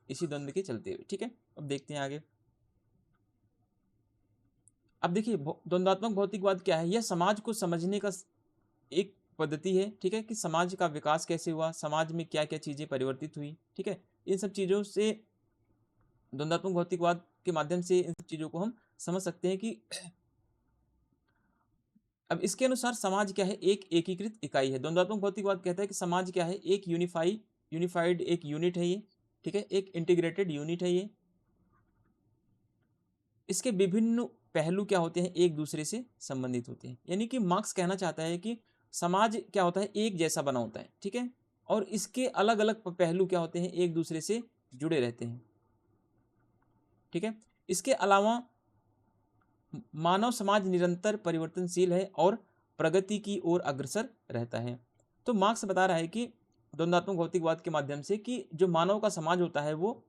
Speaker 1: इसी द्वंद्व के चलते हुए, ठीक है। अब देखते हैं आगे। अब देखिए, द्वंद्वात्मक भौतिकवाद क्या है, यह समाज को समझने का एक पद्धति है, ठीक है, कि समाज का विकास कैसे हुआ, समाज में क्या क्या चीजें परिवर्तित हुई, ठीक है, इन सब चीजों से, द्वंद्वात्मक भौतिकवाद के माध्यम से इन सब चीजों को हम समझ सकते हैं कि अब इसके अनुसार समाज क्या है, एक एकीकृत इकाई है। द्वंद्वात्मक भौतिकवाद कहता है कि समाज क्या है, एक यूनिफाइड एक यूनिट है ये, ठीक है, एक इंटीग्रेटेड यूनिट है ये। इसके विभिन्न पहलू क्या होते हैं, एक दूसरे से संबंधित होते हैं। यानी कि मार्क्स कहना चाहता है कि समाज क्या होता है, एक जैसा बना होता है, ठीक है, और इसके अलग अलग पहलू क्या होते हैं, एक दूसरे से जुड़े रहते हैं, ठीक है। इसके अलावा मानव समाज निरंतर परिवर्तनशील है और प्रगति की ओर अग्रसर रहता है। तो मार्क्स बता रहा है कि द्वंद्वात्मक भौतिकवाद के माध्यम से कि जो मानव का समाज होता है वो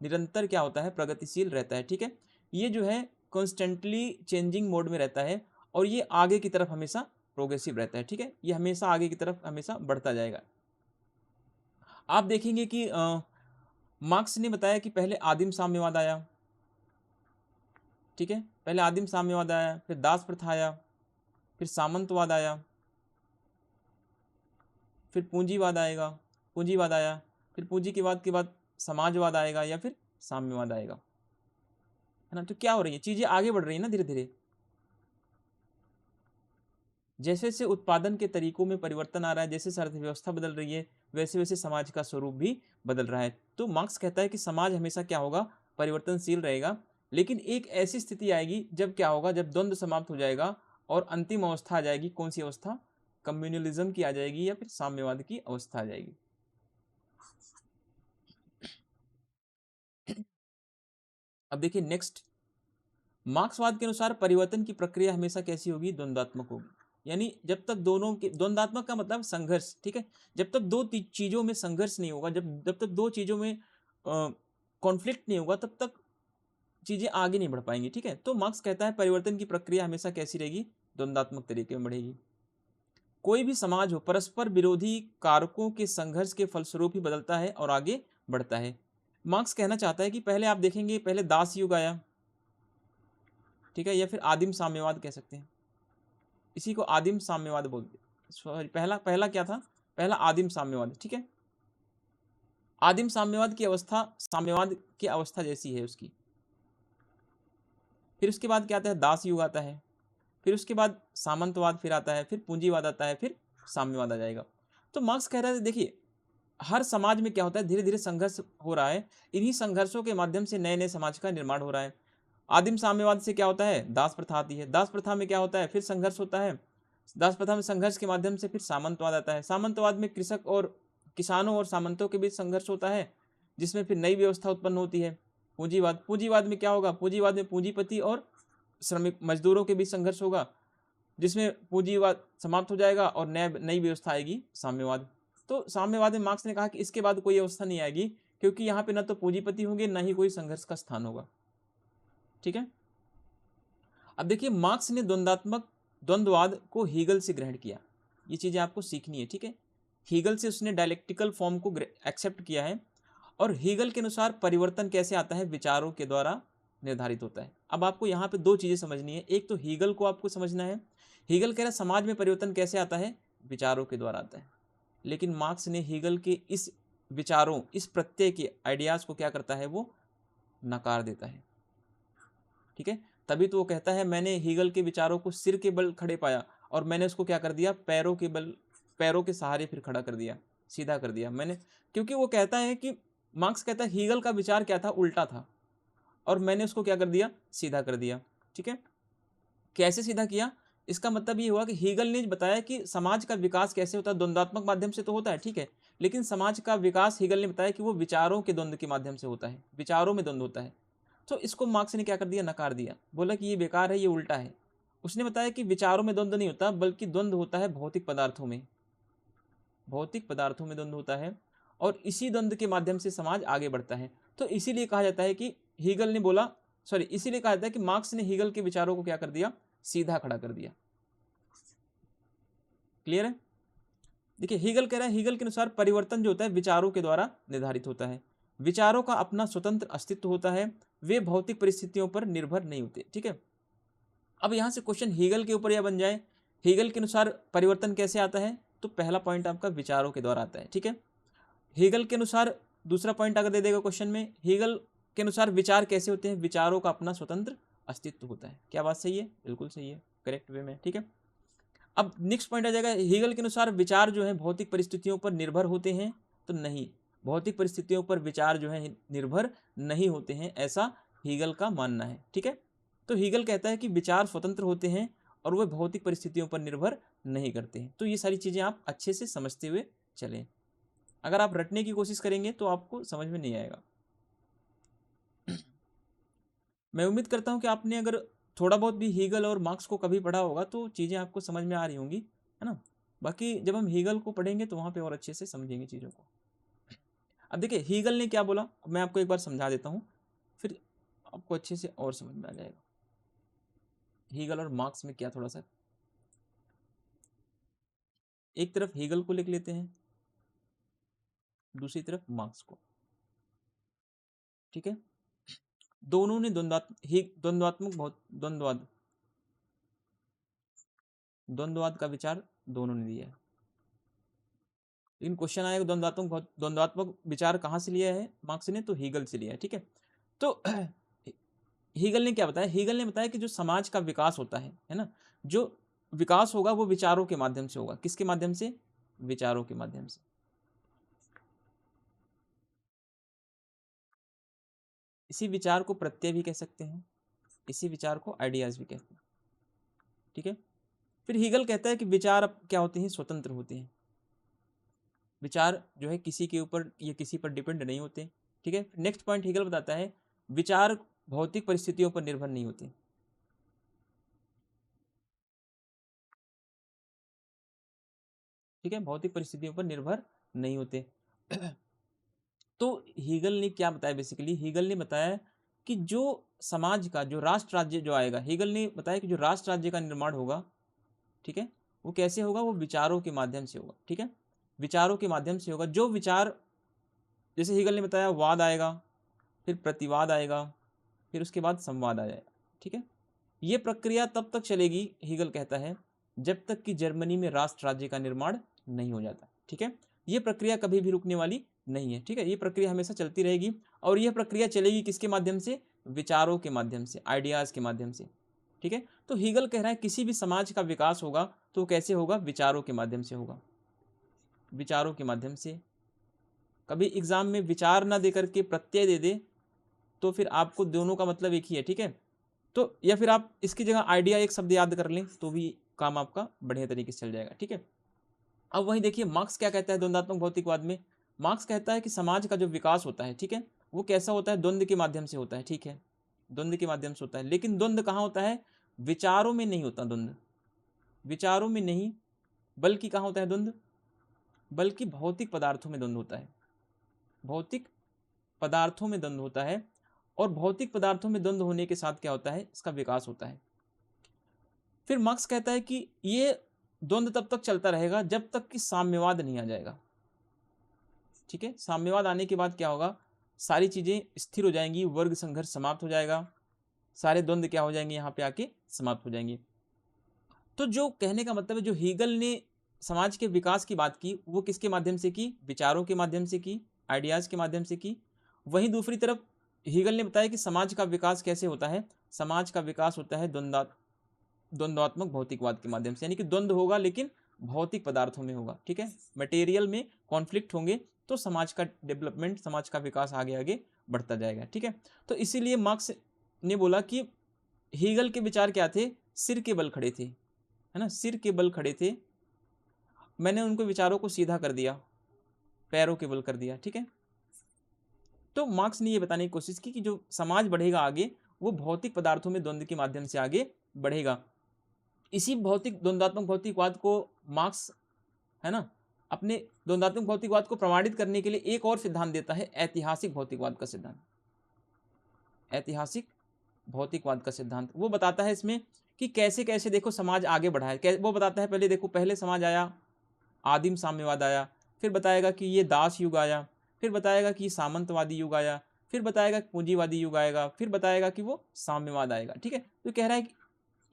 Speaker 1: निरंतर क्या होता है, प्रगतिशील रहता है, ठीक है, ये जो है कॉन्स्टेंटली चेंजिंग मोड में रहता है, और ये आगे की तरफ हमेशा प्रोग्रेसिव रहता है, ठीक है, ये हमेशा आगे की तरफ हमेशा बढ़ता जाएगा। आप देखेंगे कि मार्क्स ने बताया कि पहले आदिम साम्यवाद आया, ठीक है, पहले आदिम साम्यवाद आया, फिर दास प्रथा आया, फिर सामंतवाद आया, फिर पूंजीवाद आएगा, पूंजीवाद आया, फिर पूंजी के बाद समाजवाद आएगा, या फिर साम्यवाद आएगा, है ना। तो क्या हो रही है, चीजें आगे बढ़ रही है ना धीरे धीरे, जैसे जैसे उत्पादन के तरीकों में परिवर्तन आ रहा है, जैसे जैसे अर्थव्यवस्था बदल रही है, वैसे वैसे समाज का स्वरूप भी बदल रहा है। तो मार्क्स कहता है कि समाज हमेशा क्या होगा, परिवर्तनशील रहेगा, लेकिन एक ऐसी स्थिति आएगी जब क्या होगा, जब द्वंद्व समाप्त हो जाएगा और अंतिम अवस्था आ जाएगी, कौन सी अवस्था, कम्युनलिज्म की आ जाएगी, या फिर साम्यवाद की अवस्था आ जाएगी। अब देखिए नेक्स्ट, मार्क्सवाद के अनुसार परिवर्तन की प्रक्रिया हमेशा कैसी होगी, द्वंद्वात्मक होगी। यानी जब तक दोनों के, द्वंद्वात्मक का मतलब संघर्ष, ठीक है, जब तक दो चीजों में संघर्ष नहीं होगा, जब तक दो चीजों में कॉन्फ्लिक्ट नहीं होगा, तब तक चीजें आगे नहीं बढ़ पाएंगी, ठीक है। तो मार्क्स कहता है परिवर्तन की प्रक्रिया हमेशा कैसी रहेगी, द्वंद्वात्मक तरीके में बढ़ेगी। कोई भी समाज हो परस्पर विरोधी कारकों के संघर्ष के फलस्वरूप ही बदलता है और आगे बढ़ता है। मार्क्स कहना चाहता है कि पहले आप देखेंगे, पहले दास युग आया, ठीक है, या फिर आदिम साम्यवाद कह सकते हैं, इसी को आदिम साम्यवाद बोलते हैं। सॉरी, पहला पहला क्या था, पहला आदिम साम्यवाद, ठीक है, आदिम साम्यवाद की अवस्था साम्यवाद की अवस्था जैसी है उसकी। फिर उसके बाद क्या आता है, दास युग आता है, फिर उसके बाद सामंतवाद फिर आता है, फिर पूंजीवाद आता है, फिर साम्यवाद आ जाएगा। तो मार्क्स कह रहा है देखिए, हर समाज में क्या होता है, धीरे धीरे संघर्ष हो रहा है, इन्हीं संघर्षों के माध्यम से नए नए समाज का निर्माण हो रहा है। आदिम साम्यवाद से क्या होता है, दास प्रथा आती है, दास प्रथा में क्या होता है, फिर संघर्ष होता है, दास प्रथा में संघर्ष के माध्यम से फिर सामंतवाद आता है, सामंतवाद में कृषक और किसानों और सामंतों के बीच संघर्ष होता है, जिसमें फिर नई व्यवस्था उत्पन्न होती है। पूंजीवाद, पूंजीवाद में क्या होगा, पूंजीवाद में पूंजीपति और श्रमिक मजदूरों के बीच संघर्ष होगा, जिसमें पूंजीवाद समाप्त हो जाएगा और नई व्यवस्था आएगी, साम्यवाद। तो साम्यवाद में मार्क्स ने कहा कि इसके बाद कोई व्यवस्था नहीं आएगी, क्योंकि यहाँ पे ना तो पूंजीपति होंगे, ना ही कोई संघर्ष का स्थान होगा। ठीक है, अब देखिए मार्क्स ने द्वंद्ववाद को हीगल से ग्रहण किया, ये चीजें आपको सीखनी है। ठीक है, हीगल से उसने डायलेक्टिकल फॉर्म को एक्सेप्ट किया है, और हीगल के अनुसार परिवर्तन कैसे आता है, विचारों के द्वारा निर्धारित होता है। अब आपको यहाँ पे दो चीजें समझनी है, एक तो हीगल को आपको समझना है, हीगल कह रहा है समाज में परिवर्तन कैसे आता है, विचारों के द्वारा आता है, लेकिन मार्क्स ने हीगल के इस विचारों, इस प्रत्यय के आइडियाज को क्या करता है, वो नकार देता है। ठीक है, तभी तो वो कहता है मैंने हीगल के विचारों को सिर के बल खड़े पाया, और मैंने उसको क्या कर दिया, पैरों के बल, पैरों के सहारे फिर खड़ा कर दिया, सीधा कर दिया मैंने। क्योंकि वो कहता है कि मार्क्स कहता है हीगल का विचार क्या था, उल्टा था, और मैंने उसको क्या कर दिया, सीधा कर दिया। ठीक है, कैसे सीधा किया, इसका मतलब ये हुआ कि हीगल ने बताया कि समाज का विकास कैसे होता है, द्वंद्वात्मक माध्यम से तो होता है, ठीक है, लेकिन समाज का विकास हीगल ने बताया कि वो विचारों के द्वंद्व के माध्यम से होता है, विचारों में द्वंद्व होता है। तो इसको मार्क्स ने क्या कर दिया, नकार दिया, बोला कि ये बेकार है, ये उल्टा है। उसने बताया कि विचारों में द्वंद्व नहीं होता, बल्कि द्वंद्व होता है भौतिक पदार्थों में, भौतिक पदार्थों में द्वंद्व होता है, और इसी द्वंद्व के माध्यम से समाज आगे बढ़ता है। तो इसीलिए कहा जाता है कि हीगल ने बोला, सॉरी, इसीलिए कहा जाता है कि मार्क्स ने हीगल के विचारों को क्या कर दिया, सीधा खड़ा कर दिया। क्लियर है? देखिए हीगल कह रहा है, हीगल के अनुसार परिवर्तन जो होता है विचारों के द्वारा निर्धारित होता है, विचारों का अपना स्वतंत्र अस्तित्व होता है, वे भौतिक परिस्थितियों पर निर्भर नहीं होते। ठीक है, अब यहां से क्वेश्चन हीगल के ऊपर यह बन जाए, हीगल के अनुसार परिवर्तन कैसे आता है, तो पहला पॉइंट आपका विचारों के द्वारा आता है। ठीक है, हीगल के अनुसार दूसरा पॉइंट अगर दे देगा क्वेश्चन में, हीगल के अनुसार विचार कैसे होते हैं, विचारों का अपना स्वतंत्र अस्तित्व होता है। क्या बात सही है? बिल्कुल सही है, करेक्ट वे में। ठीक है, अब नेक्स्ट पॉइंट आ जाएगा, हीगल के अनुसार विचार जो है भौतिक परिस्थितियों पर निर्भर होते हैं, तो नहीं, भौतिक परिस्थितियों पर विचार जो है निर्भर नहीं होते हैं, ऐसा हीगल का मानना है। ठीक है, तो हीगल कहता है कि विचार स्वतंत्र होते हैं और वह भौतिक परिस्थितियों पर निर्भर नहीं करते हैं। तो ये सारी चीजें आप अच्छे से समझते हुए चलें, अगर आप रटने की कोशिश करेंगे तो आपको समझ में नहीं आएगा। मैं उम्मीद करता हूं कि आपने अगर थोड़ा बहुत भी हीगल और मार्क्स को कभी पढ़ा होगा तो चीज़ें आपको समझ में आ रही होंगी, है ना। बाकी जब हम हीगल को पढ़ेंगे तो वहाँ पे और अच्छे से समझेंगे चीज़ों को। अब देखिए हीगल ने क्या बोला, मैं आपको एक बार समझा देता हूँ, फिर आपको अच्छे से और समझ में आ जाएगा हीगल और मार्क्स में क्या थोड़ा सा। एक तरफ हीगल को लिख लेते हैं, दूसरी तरफ मार्क्स को। ठीक है, दोनों ने द्वंद्वात्मक का विचार दोनों ने दिया है। लेकिन क्वेश्चन आएगा द्वंद्वात्मक विचार कहाँ से लिया है मार्क्स ने, तो हीगल से लिया है। ठीक है, तो हीगल ने क्या बताया, हीगल ने बताया कि जो समाज का विकास होता है ना, जो विकास होगा वो विचारों के माध्यम से होगा। किसके माध्यम से? विचारों के माध्यम से। इसी विचार को प्रत्यय भी कह सकते हैं, इसी विचार को आइडियाज भी कहते हैं। ठीक है, फिर हीगल कहता है कि विचार अब क्या होते हैं, स्वतंत्र होते हैं। विचार जो है किसी के ऊपर या किसी पर डिपेंड नहीं होते। ठीक है, नेक्स्ट पॉइंट हीगल बताता है विचार भौतिक परिस्थितियों पर निर्भर नहीं होते। ठीक है, भौतिक परिस्थितियों पर निर्भर नहीं होते। तो हीगल ने क्या बताया, बेसिकली हीगल ने बताया कि जो समाज का, जो राष्ट्र राज्य जो आएगा, हीगल ने बताया कि जो राष्ट्र राज्य का निर्माण होगा, ठीक है, वो कैसे होगा, वो विचारों के माध्यम से होगा। ठीक है, विचारों के माध्यम से होगा। जो विचार, जैसे हीगल ने बताया, वाद आएगा, फिर प्रतिवाद आएगा, फिर उसके बाद संवाद आ जाएगा। ठीक है, ये प्रक्रिया तब तक चलेगी, हीगल कहता है, जब तक कि जर्मनी में राष्ट्र राज्य का निर्माण नहीं हो जाता। ठीक है, ये प्रक्रिया कभी भी रुकने वाली नहीं है। ठीक है, ये प्रक्रिया हमेशा चलती रहेगी, और यह प्रक्रिया चलेगी किसके माध्यम से? विचारों के माध्यम से, आइडियाज के माध्यम से। ठीक है, तो हीगल कह रहा है किसी भी समाज का विकास होगा तो कैसे होगा? विचारों के माध्यम से होगा, विचारों के माध्यम से। कभी एग्जाम में विचार ना दे करके प्रत्यय दे दे तो फिर आपको दोनों का मतलब एक ही है। ठीक है, तो या फिर आप इसकी जगह आइडिया एक शब्द याद कर लें तो भी काम आपका बढ़िया तरीके से चल जाएगा। ठीक है, अब वही देखिए मार्क्स क्या कहता है द्वंद्वात्मक भौतिकवाद में। मार्क्स कहता है कि समाज का जो विकास होता है, ठीक है, वो कैसा होता है, द्वंद्व के माध्यम से होता है। ठीक है, द्वंद्व के माध्यम से होता है, लेकिन द्वंद्व कहाँ होता है, विचारों में नहीं होता द्वंद्व, विचारों में नहीं, बल्कि कहाँ होता है द्वंद्व, बल्कि भौतिक पदार्थों में द्वंद्व होता है, भौतिक पदार्थों में द्वंद्व होता है। और भौतिक पदार्थों में द्वंद्व होने के साथ क्या होता है, इसका विकास होता है। फिर मार्क्स कहता है कि ये द्वंद्व तब तक चलता रहेगा जब तक कि साम्यवाद नहीं आ जाएगा। ठीक है, साम्यवाद आने के बाद क्या होगा, सारी चीजें स्थिर हो जाएंगी, वर्ग संघर्ष समाप्त हो जाएगा, सारे द्वंद्व क्या हो जाएंगे, यहाँ पे आके समाप्त हो जाएंगे। तो जो कहने का मतलब है, जो हीगल ने समाज के विकास की बात की, वो किसके माध्यम से की, विचारों के माध्यम से की, आइडियाज के माध्यम से की। वहीं दूसरी तरफ हीगल ने बताया कि समाज का विकास कैसे होता है, समाज का विकास होता है द्वंद्वात्मक भौतिकवाद के माध्यम से, यानी कि द्वंद्व होगा लेकिन भौतिक पदार्थों में होगा। ठीक है, मटेरियल में कॉन्फ्लिक्ट होंगे तो समाज का डेवलपमेंट, समाज का विकास आगे आगे बढ़ता जाएगा। ठीक है, तो इसीलिए मार्क्स ने बोला कि हीगल के विचार क्या थे, सिर के बल खड़े थे, है ना, सिर के बल खड़े थे, मैंने उनको विचारों को सीधा कर दिया, पैरों के बल कर दिया। ठीक है, तो मार्क्स ने ये बताने की कोशिश की कि जो समाज बढ़ेगा आगे, वो भौतिक पदार्थों में द्वंद्व के माध्यम से आगे बढ़ेगा। इसी भौतिक द्वंद्वात्मक भौतिकवाद को मार्क्स, है ना, अपने द्वंद्वात्मक भौतिकवाद को प्रमाणित करने के लिए एक और सिद्धांत देता है, ऐतिहासिक भौतिकवाद का सिद्धांत। ऐतिहासिक भौतिकवाद का सिद्धांत वो बताता है इसमें कि कैसे कैसे देखो समाज आगे बढ़ा है। वो बताता है पहले देखो, पहले समाज आया, आदिम साम्यवाद आया, फिर बताएगा कि ये दास युग आया, फिर बताएगा कि सामंतवादी युग आया, फिर बताएगा पूंजीवादी युग आएगा, फिर बताएगा कि वो साम्यवाद आएगा। ठीक है, तो कह रहा है कि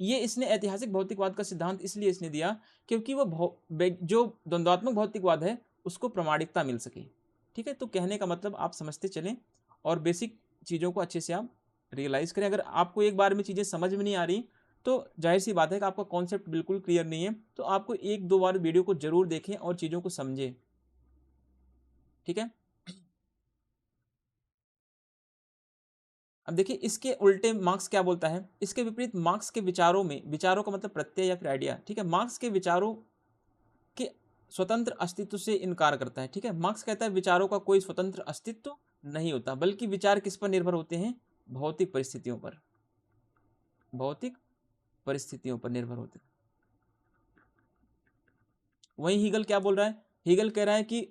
Speaker 1: ये इसने ऐतिहासिक भौतिकवाद का सिद्धांत इसलिए इसने दिया क्योंकि वो जो द्वंद्वात्मक भौतिकवाद है उसको प्रामाणिकता मिल सके। ठीक है, तो कहने का मतलब आप समझते चलें और बेसिक चीज़ों को अच्छे से आप रियलाइज़ करें। अगर आपको एक बार में चीज़ें समझ में नहीं आ रही तो जाहिर सी बात है कि आपका कॉन्सेप्ट बिल्कुल क्लियर नहीं है, तो आपको एक दो बार वीडियो को जरूर देखें और चीज़ों को समझें। ठीक है, अब देखिए इसके उल्टे मार्क्स क्या बोलता है, इसके विपरीत मार्क्स के विचारों में, विचारों का मतलब प्रत्यय या फिर आइडिया, ठीक है, मार्क्स के विचारों के स्वतंत्र अस्तित्व से इनकार करता है। ठीक है, मार्क्स कहता है विचारों का कोई स्वतंत्र अस्तित्व नहीं होता, बल्कि विचार किस पर निर्भर होते हैं, भौतिक परिस्थितियों पर, भौतिक परिस्थितियों पर निर्भर होते हैं। वहीं हीगल क्या बोल रहा है, हीगल कह रहा है कि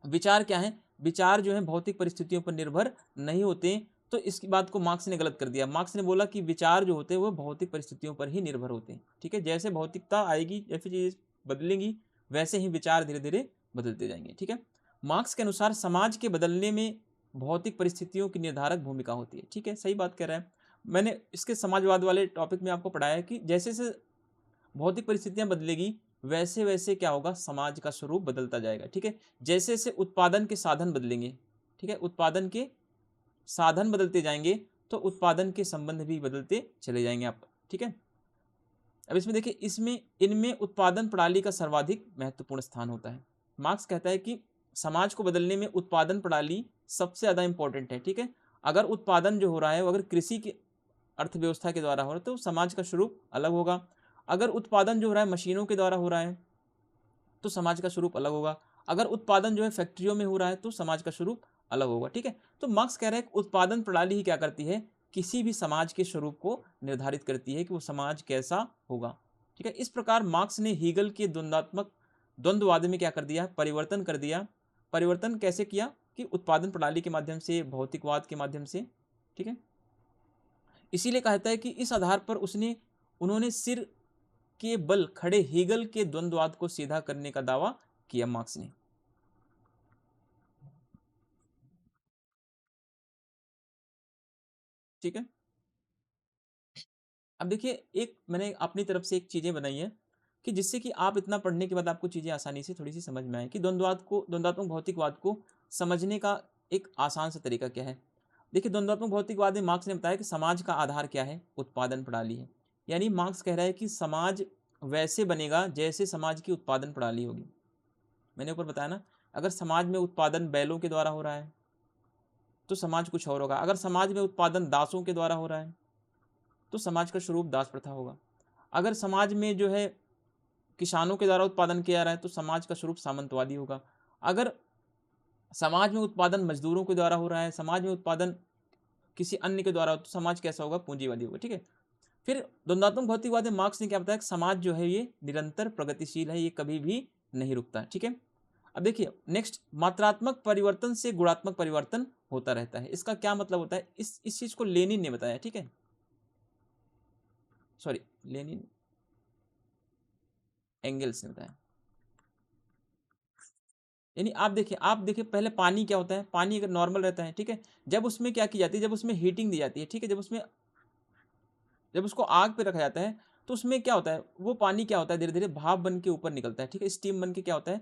Speaker 1: विचार क्या है, विचार जो है भौतिक परिस्थितियों पर निर्भर नहीं होते। तो इसकी बात को मार्क्स ने गलत कर दिया। मार्क्स ने बोला कि विचार जो होते हैं वो भौतिक परिस्थितियों पर ही निर्भर होते हैं। ठीक है, जैसे भौतिकता आएगी या फिर चीजें बदलेंगी वैसे ही विचार धीरे धीरे बदलते जाएंगे। ठीक है, मार्क्स के अनुसार समाज के बदलने में भौतिक परिस्थितियों की निर्धारक भूमिका होती है। ठीक है, सही बात कह रहा है। मैंने इसके समाजवाद वाले टॉपिक में आपको पढ़ाया कि जैसे जैसे भौतिक परिस्थितियां बदलेगी वैसे वैसे क्या होगा, समाज का स्वरूप बदलता जाएगा। ठीक है, जैसे जैसे उत्पादन के साधन बदलेंगे, ठीक है, उत्पादन के साधन बदलते जाएंगे तो उत्पादन के संबंध भी बदलते चले जाएंगे आप। ठीक है, अब इसमें देखिए, इसमें इनमें उत्पादन प्रणाली का सर्वाधिक महत्वपूर्ण स्थान होता है। मार्क्स कहता है कि समाज को बदलने में उत्पादन प्रणाली सबसे ज़्यादा इंपॉर्टेंट है। ठीक है, अगर उत्पादन जो हो रहा है वो अगर कृषि की अर्थव्यवस्था के द्वारा हो रहा है तो समाज का स्वरूप अलग होगा। अगर उत्पादन जो हो रहा है मशीनों के द्वारा हो रहा है तो समाज का स्वरूप अलग होगा। अगर उत्पादन जो है फैक्ट्रियों में हो रहा है तो समाज का स्वरूप अलग होगा। ठीक है, तो मार्क्स कह रहा है कि उत्पादन प्रणाली ही क्या करती है, किसी भी समाज के स्वरूप को निर्धारित करती है कि वो समाज कैसा होगा। ठीक है, इस प्रकार मार्क्स ने हीगल के द्वंद्ववाद में क्या कर दिया, परिवर्तन कर दिया। परिवर्तन कैसे किया कि उत्पादन प्रणाली के माध्यम से, भौतिकवाद के माध्यम से। ठीक है, इसीलिए कहता है कि इस आधार पर उन्होंने सिर के बल खड़े हीगल के द्वंद्ववाद को सीधा करने का दावा किया मार्क्स ने। ठीक है, अब देखिए, एक मैंने अपनी तरफ से एक चीजें बनाई है कि जिससे कि आप इतना पढ़ने के बाद आपको चीजें आसानी से थोड़ी सी समझ में आए कि द्वंद्वात्मक भौतिकवाद को समझने का एक आसान सा तरीका क्या है। देखिए, द्वंद्वात्मक भौतिकवाद में मार्क्स ने बताया कि समाज का आधार क्या है, उत्पादन प्रणाली है। यानी मार्क्स कह रहा है कि समाज वैसे बनेगा जैसे समाज की उत्पादन प्रणाली होगी। मैंने ऊपर बताया ना, अगर समाज में उत्पादन बैलों के द्वारा हो रहा है तो समाज कुछ और होगा। अगर समाज में उत्पादन दासों के द्वारा हो रहा है तो समाज का स्वरूप दास प्रथा होगा। अगर समाज में जो है किसानों के द्वारा उत्पादन किया जा रहा है तो समाज का स्वरूप सामंतवादी होगा। अगर समाज में उत्पादन मजदूरों के द्वारा हो रहा है, समाज में उत्पादन किसी अन्य के द्वारा हो, तो समाज कैसा होगा? पूंजीवादी होगा। ठीक है। फिर द्वंद्वात्मक भौतिकवाद में मार्क्स ने क्या बताया? समाज जो है ये निरंतर प्रगतिशील है, ये कभी भी नहीं रुकता। ठीक है। अब देखिए नेक्स्ट, मात्रात्मक परिवर्तन से गुणात्मक परिवर्तन होता रहता है। इसका क्या मतलब होता है? इस चीज को लेनिन ने बताया। ठीक है, सॉरी लेनिन, एंगल्स ने बताया। यानी आप देखिए पहले पानी क्या होता है? पानी अगर नॉर्मल रहता है, ठीक है, जब उसमें क्या की जाती है? जब उसमें हीटिंग दी जाती है, ठीक है, जब उसको आग पे रखा जाता है तो उसमें क्या होता है? वो पानी क्या होता है? धीरे धीरे भाप बन के ऊपर निकलता है। ठीक है, स्टीम बन के क्या होता है?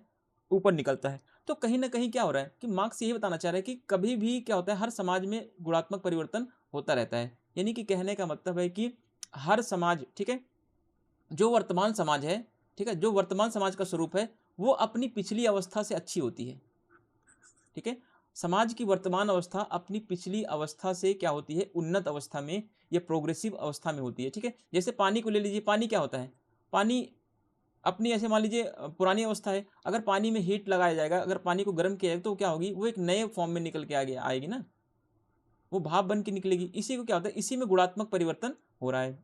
Speaker 1: ऊपर निकलता है। तो कहीं ना कहीं क्या हो रहा है कि मार्क्स यही बताना चाह रहा है कि कभी भी क्या होता है, हर समाज में गुणात्मक परिवर्तन होता रहता है। यानी कि कहने का मतलब है कि हर समाज, ठीक है, जो वर्तमान समाज है, ठीक है, जो वर्तमान समाज का स्वरूप है वो अपनी पिछली अवस्था से अच्छी होती है। ठीक है, समाज की वर्तमान अवस्था अपनी पिछली अवस्था से क्या होती है? उन्नत अवस्था में या प्रोग्रेसिव अवस्था में होती है। ठीक है, जैसे पानी को ले लीजिए, पानी क्या होता है? पानी अपनी ऐसे मान लीजिए पुरानी अवस्था है, अगर पानी में हीट लगाया जाएगा, अगर पानी को गर्म किया जाएगा तो क्या होगी? वो एक नए फॉर्म में निकल के आगे आएगी ना, वो भाप बन के निकलेगी। इसी को क्या होता है? इसी में गुणात्मक परिवर्तन हो रहा है।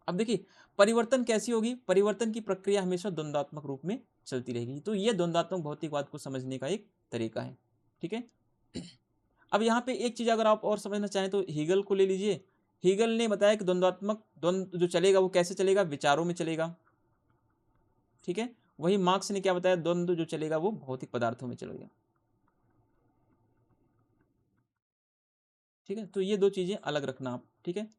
Speaker 1: अब देखिए परिवर्तन कैसी होगी? परिवर्तन की प्रक्रिया हमेशा द्वंद्वात्मक रूप में चलती रहेगी। तो ये द्वंद्वात्मक भौतिकवाद को समझने का एक तरीका है। ठीक है। अब यहाँ पे एक चीज अगर आप और समझना चाहें तो हीगल को ले लीजिए। हीगल ने बताया कि द्वंद्वात्मक द्वंद्व जो चलेगा वो कैसे चलेगा? विचारों में चलेगा। ठीक है, वही मार्क्स ने क्या बताया? द्वंद्व जो चलेगा वो भौतिक पदार्थों में चलेगा। ठीक है, तो ये दो चीजें अलग रखना आप। ठीक है।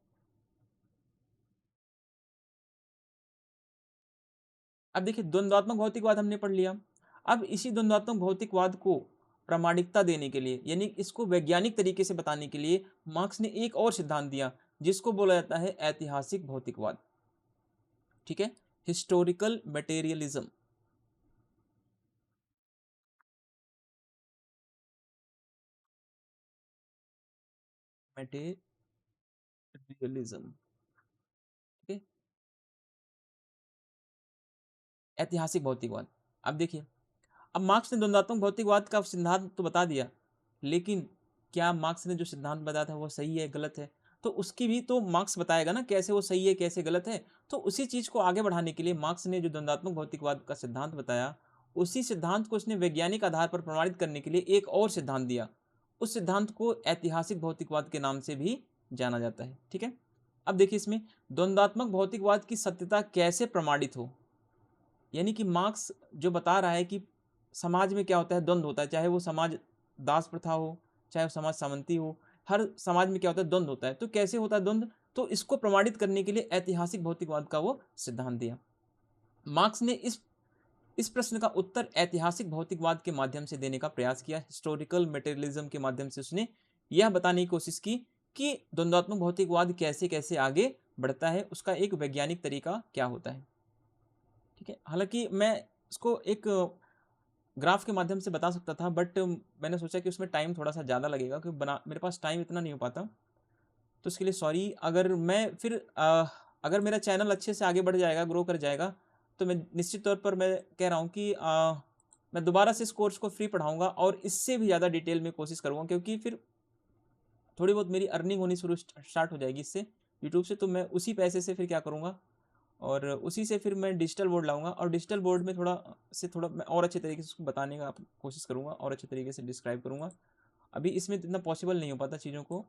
Speaker 1: अब देखिए द्वंद्वात्मक भौतिकवाद हमने पढ़ लिया। अब इसी द्वंद्वात्मक भौतिकवाद को प्रामाणिकता देने के लिए, यानी इसको वैज्ञानिक तरीके से बताने के लिए मार्क्स ने एक और सिद्धांत दिया जिसको बोला जाता है ऐतिहासिक भौतिकवाद। ठीक है, हिस्टोरिकल मटेरियलिज्म। मटेरियलिज्म। ठीक है, ऐतिहासिक भौतिकवाद। अब देखिए, अब मार्क्स ने द्वंद्वात्मक भौतिकवाद का सिद्धांत तो बता दिया, लेकिन क्या मार्क्स ने जो सिद्धांत बताया था वो सही है गलत है? तो उसकी भी तो मार्क्स बताएगा ना, कैसे वो सही है कैसे गलत है। तो उसी चीज को आगे बढ़ाने के लिए मार्क्स ने जो द्वंद्वात्मक भौतिकवाद का सिद्धांत बताया, उसी सिद्धांत को उसने वैज्ञानिक आधार पर प्रमाणित करने के लिए एक और सिद्धांत दिया। उस सिद्धांत को ऐतिहासिक भौतिकवाद के नाम से भी जाना जाता है। ठीक है। अब देखिए इसमें द्वंद्वात्मक भौतिकवाद की सत्यता कैसे प्रमाणित हो, यानी कि मार्क्स जो बता रहा है कि समाज में क्या होता है? द्वंद्व होता है, चाहे वो समाज दास प्रथा हो, चाहे वो समाज सामंती हो, हर समाज में क्या होता है? द्वंद्व होता है। तो कैसे होता है द्वंद्व? तो इसको प्रमाणित करने के लिए ऐतिहासिक भौतिकवाद का वो सिद्धांत दिया। मार्क्स ने इस प्रश्न का उत्तर ऐतिहासिक भौतिकवाद के माध्यम से देने का प्रयास किया। हिस्टोरिकल मटेरियलिज्म के माध्यम से उसने यह बताने की कोशिश की कि द्वंद्वात्मक भौतिकवाद कैसे कैसे आगे बढ़ता है, उसका एक वैज्ञानिक तरीका क्या होता है। ठीक है, हालांकि मैं इसको एक ग्राफ के माध्यम से बता सकता था, बट मैंने सोचा कि उसमें टाइम थोड़ा सा ज़्यादा लगेगा, क्योंकि बना मेरे पास टाइम इतना नहीं हो पाता। तो इसके लिए सॉरी। अगर मैं फिर अगर मेरा चैनल अच्छे से आगे बढ़ जाएगा, ग्रो कर जाएगा, तो मैं निश्चित तौर पर मैं कह रहा हूँ कि मैं दोबारा से इस कोर्स को फ्री पढ़ाऊँगा और इससे भी ज़्यादा डिटेल में कोशिश करूँगा, क्योंकि फिर थोड़ी बहुत मेरी अर्निंग होनी शुरू स्टार्ट हो जाएगी इससे, यूट्यूब से। तो मैं उसी पैसे से फिर क्या करूँगा, और उसी से फिर मैं डिजिटल बोर्ड लाऊंगा, और डिजिटल बोर्ड में थोड़ा मैं और अच्छे तरीके से उसको बताने का कोशिश करूँगा और अच्छे तरीके से डिस्क्राइब करूँगा। अभी इसमें इतना पॉसिबल नहीं हो पाता चीज़ों को,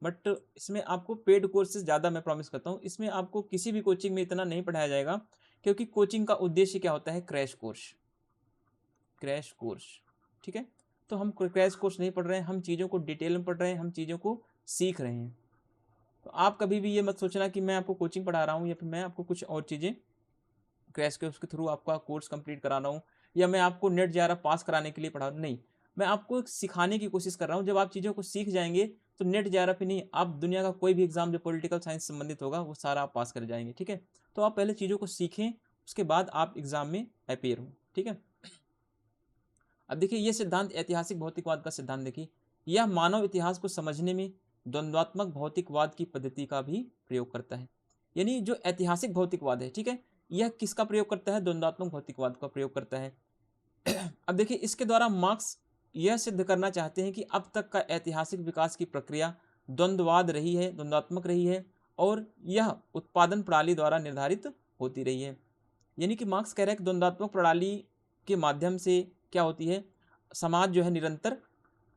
Speaker 1: बट इसमें आपको पेड कोर्सेज ज़्यादा मैं प्रॉमिस करता हूँ। इसमें आपको किसी भी कोचिंग में इतना नहीं पढ़ाया जाएगा, क्योंकि कोचिंग का उद्देश्य क्या होता है? Crash course, crash course. ठीक है, तो हम क्रैश कोर्स नहीं पढ़ रहे हैं, हम चीज़ों को डिटेल में पढ़ रहे हैं, हम चीज़ों को सीख रहे हैं। तो आप कभी भी ये मत सोचना कि मैं आपको कोचिंग पढ़ा रहा हूँ या फिर मैं आपको कुछ और चीज़ें क्रैश के उसके थ्रू आपका कोर्स कंप्लीट करा रहा हूँ, या मैं आपको नेट JRF पास कराने के लिए पढ़ा रहा हूँ। नहीं, मैं आपको सिखाने की कोशिश कर रहा हूँ। जब आप चीज़ों को सीख जाएंगे तो नेट JRF ही नहीं, आप दुनिया का कोई भी एग्जाम जो पॉलिटिकल साइंस संबंधित होगा वो सारा आप पास कर जाएंगे। ठीक है, तो आप पहले चीज़ों को सीखें, उसके बाद आप एग्जाम में अपेयर हो। ठीक है। अब देखिए ये सिद्धांत ऐतिहासिक भौतिकवाद का सिद्धांत देखिए, यह मानव इतिहास को समझने में द्वंद्वात्मक भौतिकवाद की पद्धति का भी प्रयोग करता है। यानी जो ऐतिहासिक भौतिकवाद है, ठीक है, यह किसका प्रयोग करता है? द्वंद्वात्मक भौतिकवाद का प्रयोग करता है। अब देखिए, इसके द्वारा मार्क्स यह सिद्ध करना चाहते हैं कि अब तक का ऐतिहासिक विकास की प्रक्रिया द्वंद्ववाद रही है, द्वंद्वात्मक रही है, और यह उत्पादन प्रणाली द्वारा निर्धारित होती रही है। यानी कि मार्क्स कह रहे हैं कि द्वंद्वात्मक प्रणाली के माध्यम से क्या होती है, समाज जो है निरंतर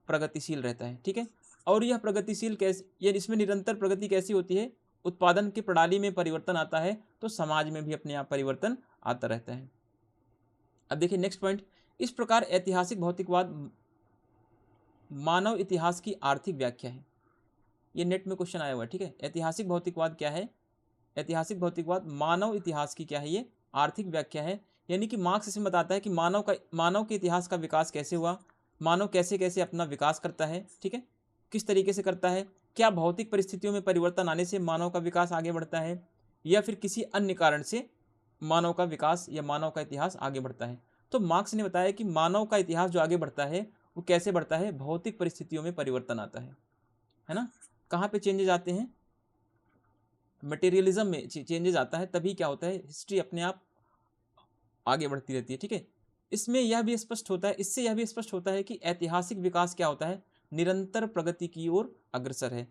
Speaker 1: प्रगतिशील रहता है, ठीक है। और यह प्रगतिशील कैसे, ये इसमें निरंतर प्रगति कैसी होती है? उत्पादन की प्रणाली में परिवर्तन आता है तो समाज में भी अपने आप परिवर्तन आता रहता है। अब देखिए नेक्स्ट पॉइंट, इस प्रकार ऐतिहासिक भौतिकवाद मानव इतिहास की आर्थिक व्याख्या है। ये नेट में क्वेश्चन आया हुआ है, ठीक है। ऐतिहासिक भौतिकवाद क्या है? ऐतिहासिक भौतिकवाद मानव इतिहास की क्या है? ये आर्थिक व्याख्या है। यानी कि मार्क्स इसमें बताता है कि मानव के इतिहास का विकास कैसे हुआ, मानव कैसे कैसे अपना विकास करता है, ठीक है, किस तरीके से करता है, क्या भौतिक परिस्थितियों में परिवर्तन आने से मानव का विकास आगे बढ़ता है, या फिर किसी अन्य कारण से मानव का विकास या मानव का इतिहास आगे बढ़ता है। तो मार्क्स ने बताया कि मानव का इतिहास जो आगे बढ़ता है वो कैसे बढ़ता है? भौतिक परिस्थितियों में परिवर्तन आता है ना। कहाँ पे चेंजेस आते हैं? मटेरियलिज्म में चेंजेस आता है, तभी क्या होता है, हिस्ट्री अपने आप आगे बढ़ती रहती है, ठीक है। इसमें यह भी स्पष्ट होता है, इससे यह भी स्पष्ट होता है कि ऐतिहासिक विकास क्या होता है? निरंतर प्रगति की ओर अग्रसर है।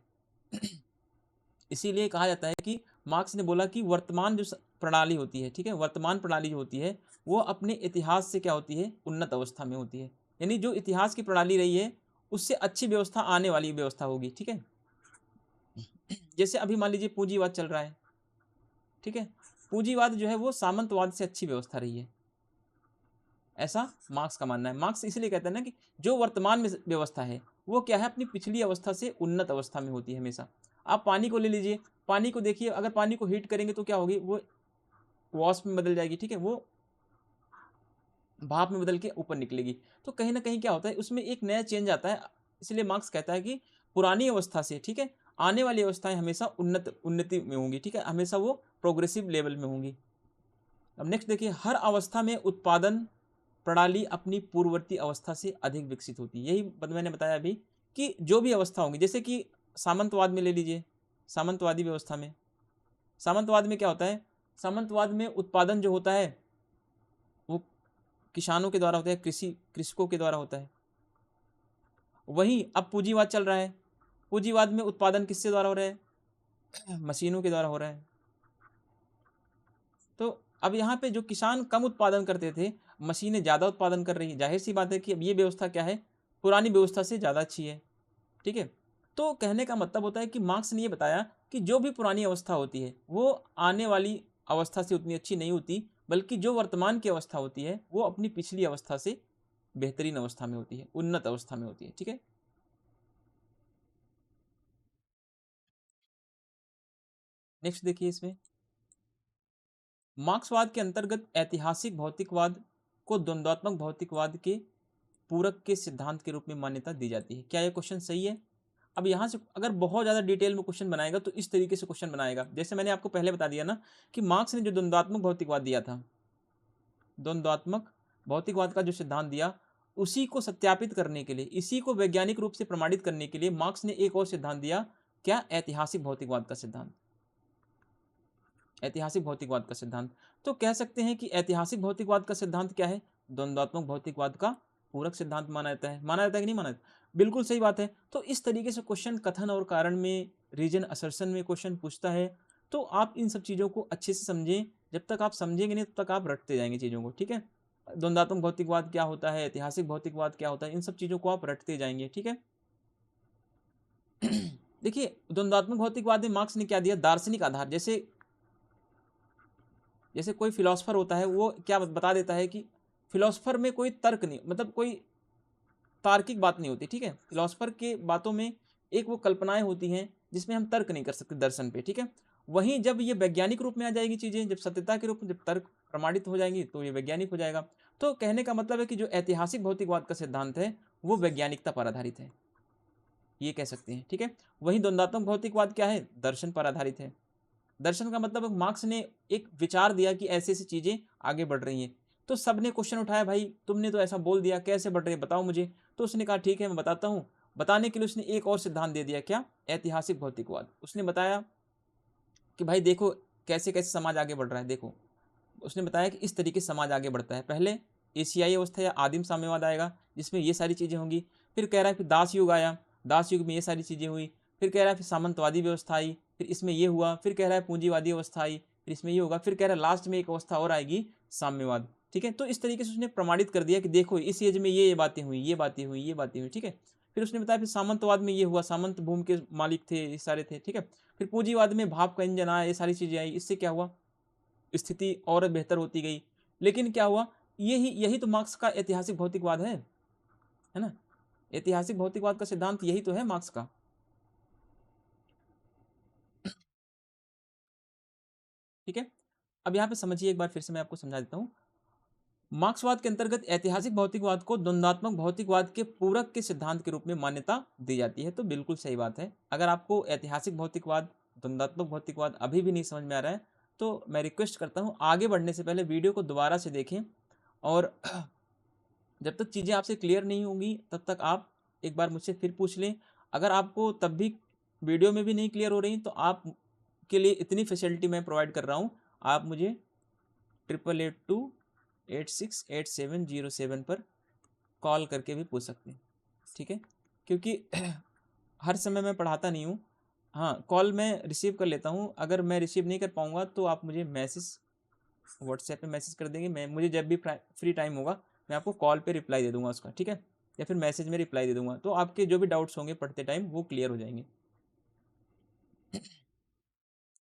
Speaker 1: इसीलिए कहा जाता है कि मार्क्स ने बोला कि वर्तमान जो प्रणाली होती है, ठीक है, वर्तमान प्रणाली जो होती है वो अपने इतिहास से क्या होती है? उन्नत अवस्था में होती है। यानी जो इतिहास की प्रणाली रही है उससे अच्छी व्यवस्था आने वाली व्यवस्था होगी, ठीक है। जैसे अभी मान लीजिए पूंजीवाद चल रहा है, ठीक है, पूंजीवाद जो है वो सामंतवाद से अच्छी व्यवस्था रही है, ऐसा मार्क्स का मानना है। मार्क्स इसलिए कहता है ना कि जो वर्तमान में व्यवस्था है वो क्या है? अपनी पिछली अवस्था से उन्नत अवस्था में होती है हमेशा। आप पानी को ले लीजिए, पानी को देखिए, अगर पानी को हीट करेंगे तो क्या होगी? वो वाष्प में बदल जाएगी, ठीक है, वो भाप में बदल के ऊपर निकलेगी। तो कहीं ना कहीं क्या होता है, उसमें एक नया चेंज आता है। इसलिए मार्क्स कहता है कि पुरानी अवस्था से, ठीक है, आने वाली अवस्थाएं हमेशा उन्नति में होंगी, ठीक है, हमेशा वो प्रोग्रेसिव लेवल में होंगी। अब नेक्स्ट देखिए, हर अवस्था में उत्पादन प्रणाली अपनी पूर्ववर्ती अवस्था से अधिक विकसित होती है। यही मैंने बताया अभी कि जो भी अवस्था होंगी, जैसे कि सामंतवाद में ले लीजिए, सामंतवादी व्यवस्था में, सामंतवाद में क्या होता है? सामंतवाद में उत्पादन जो होता है वो किसानों के द्वारा होता है, कृषकों के द्वारा होता है। वहीं अब पूंजीवाद चल रहा है, पूंजीवाद में उत्पादन किससे द्वारा हो रहा है? मशीनों के द्वारा हो रहा है। तो अब यहाँ पे जो किसान कम उत्पादन करते थे, मशीनें ज़्यादा उत्पादन कर रही है। जाहिर सी बात है कि अब ये व्यवस्था क्या है? पुरानी व्यवस्था से ज़्यादा अच्छी है, ठीक है। तो कहने का मतलब होता है कि मार्क्स ने ये बताया कि जो भी पुरानी अवस्था होती है वो आने वाली अवस्था से उतनी अच्छी नहीं होती, बल्कि जो वर्तमान की अवस्था होती है वो अपनी पिछली अवस्था से बेहतरीन अवस्था में होती है, उन्नत अवस्था में होती है, ठीक है। नेक्स्ट देखिए, इसमें मार्क्सवाद के अंतर्गत ऐतिहासिक भौतिकवाद को द्वंद्वात्मक भौतिकवाद के पूरक के सिद्धांत के रूप में मान्यता दी जाती है। क्या यह क्वेश्चन सही है? अब यहाँ से अगर बहुत ज़्यादा डिटेल में क्वेश्चन बनाएगा तो इस तरीके से क्वेश्चन बनाएगा, जैसे मैंने आपको पहले बता दिया ना कि मार्क्स ने जो द्वंद्वात्मक भौतिकवाद दिया था, द्वंद्वात्मक भौतिकवाद का जो सिद्धांत दिया, उसी को सत्यापित करने के लिए, इसी को वैज्ञानिक रूप से प्रमाणित करने के लिए मार्क्स ने एक और सिद्धांत दिया। क्या? ऐतिहासिक भौतिकवाद का सिद्धांत, ऐतिहासिक भौतिकवाद का सिद्धांत। तो कह सकते हैं कि ऐतिहासिक भौतिकवाद का सिद्धांत क्या है? द्वंद्वात्मक भौतिकवाद का पूरक सिद्धांत माना जाता है। माना जाता है कि नहीं माना जाता? बिल्कुल सही बात है। तो इस तरीके से क्वेश्चन कथन और कारण में, रीजन असर्शन में क्वेश्चन पूछता है। तो आप इन सब चीज़ों को अच्छे से समझें। जब तक आप समझेंगे नहीं तब तक आप रटते जाएंगे चीज़ों को, ठीक है। द्वंद्वात्मक भौतिकवाद क्या होता है, ऐतिहासिक भौतिकवाद क्या होता है, इन सब चीज़ों को आप रटते जाएंगे, ठीक है। देखिए, द्वंद्वात्मक भौतिकवाद में मार्क्स ने क्या दिया? दार्शनिक आधार। जैसे जैसे कोई फिलोसफर होता है वो क्या बता देता है कि फिलोसफर में कोई तर्क नहीं, मतलब कोई तार्किक बात नहीं होती, ठीक है। फिलोसफर के बातों में एक वो कल्पनाएं होती हैं जिसमें हम तर्क नहीं कर सकते दर्शन पे, ठीक है। वहीं जब ये वैज्ञानिक रूप में आ जाएगी चीज़ें, जब सत्यता के रूप में, जब तर्क प्रमाणित हो जाएंगी तो ये वैज्ञानिक हो जाएगा। तो कहने का मतलब है कि जो ऐतिहासिक भौतिकवाद का सिद्धांत है वो वैज्ञानिकता पर आधारित है, ये कह सकते हैं, ठीक है। वहीं द्वंद्वात्मक भौतिकवाद क्या है? दर्शन पर आधारित है। दर्शन का मतलब मार्क्स ने एक विचार दिया कि ऐसी ऐसी चीज़ें आगे बढ़ रही हैं। तो सब ने क्वेश्चन उठाया, भाई तुमने तो ऐसा बोल दिया, कैसे बढ़ रही है बताओ मुझे। तो उसने कहा ठीक है मैं बताता हूँ। बताने के लिए उसने एक और सिद्धांत दे दिया, क्या? ऐतिहासिक भौतिकवाद। उसने बताया कि भाई देखो कैसे कैसे समाज आगे बढ़ रहा है। देखो उसने बताया कि इस तरीके से समाज आगे बढ़ता है। पहले एशियाई अवस्था या आदिम साम्यवाद आएगा जिसमें ये सारी चीज़ें होंगी। फिर कह रहा है फिर दास युग आया, दास युग में ये सारी चीज़ें हुई। फिर कह रहा है फिर सामंतवादी व्यवस्था आई, फिर इसमें ये हुआ। फिर कह रहा है पूंजीवादी अवस्था आई, फिर इसमें ये होगा। फिर कह रहा है लास्ट में एक अवस्था और आएगी, साम्यवाद। ठीक है, तो इस तरीके से उसने प्रमाणित कर दिया कि देखो इस एज में ये बातें हुई, ये बातें हुई, ये बातें हुई। ठीक है, फिर उसने बताया फिर सामंतवाद में ये हुआ, सामंत भूमि के मालिक थे, ये सारे थे। ठीक है, फिर पूंजीवाद में भाप का इंजन आया, ये सारी चीज़ें आई। इससे क्या हुआ, स्थिति और बेहतर होती गई। लेकिन क्या हुआ, यही यही तो मार्क्स का ऐतिहासिक भौतिकवाद है ना। ऐतिहासिक भौतिकवाद का सिद्धांत यही तो है मार्क्स का। ठीक है, अब यहाँ पे समझिए एक बार फिर से मैं आपको समझा देता हूँ। मार्क्सवाद के अंतर्गत ऐतिहासिक भौतिकवाद को द्वंद्वात्मक भौतिकवाद के पूरक के सिद्धांत के रूप में मान्यता दी जाती है। तो बिल्कुल सही बात है। अगर आपको ऐतिहासिक भौतिकवाद, द्वंद्वात्मक भौतिकवाद अभी भी नहीं समझ में आ रहा है तो मैं रिक्वेस्ट करता हूँ आगे बढ़ने से पहले वीडियो को दोबारा से देखें, और जब तक चीज़ें आपसे क्लियर नहीं होंगी तब तक आप एक बार मुझसे फिर पूछ लें। अगर आपको तब भी वीडियो में भी नहीं क्लियर हो रही तो आप के लिए इतनी फैसिलिटी मैं प्रोवाइड कर रहा हूँ, आप मुझे 8882868707 पर कॉल करके भी पूछ सकते हैं। ठीक है, क्योंकि हर समय मैं पढ़ाता नहीं हूँ। हाँ, कॉल मैं रिसीव कर लेता हूँ। अगर मैं रिसीव नहीं कर पाऊँगा तो आप मुझे मैसेज, व्हाट्सएप पे मैसेज कर देंगे। मैं मुझे जब भी फ्री टाइम होगा मैं आपको कॉल पे रिप्लाई दे दूंगा उसका। ठीक है, या फिर मैसेज में रिप्लाई दे दूंगा, तो आपके जो भी डाउट्स होंगे पढ़ते टाइम वो क्लियर हो जाएंगे।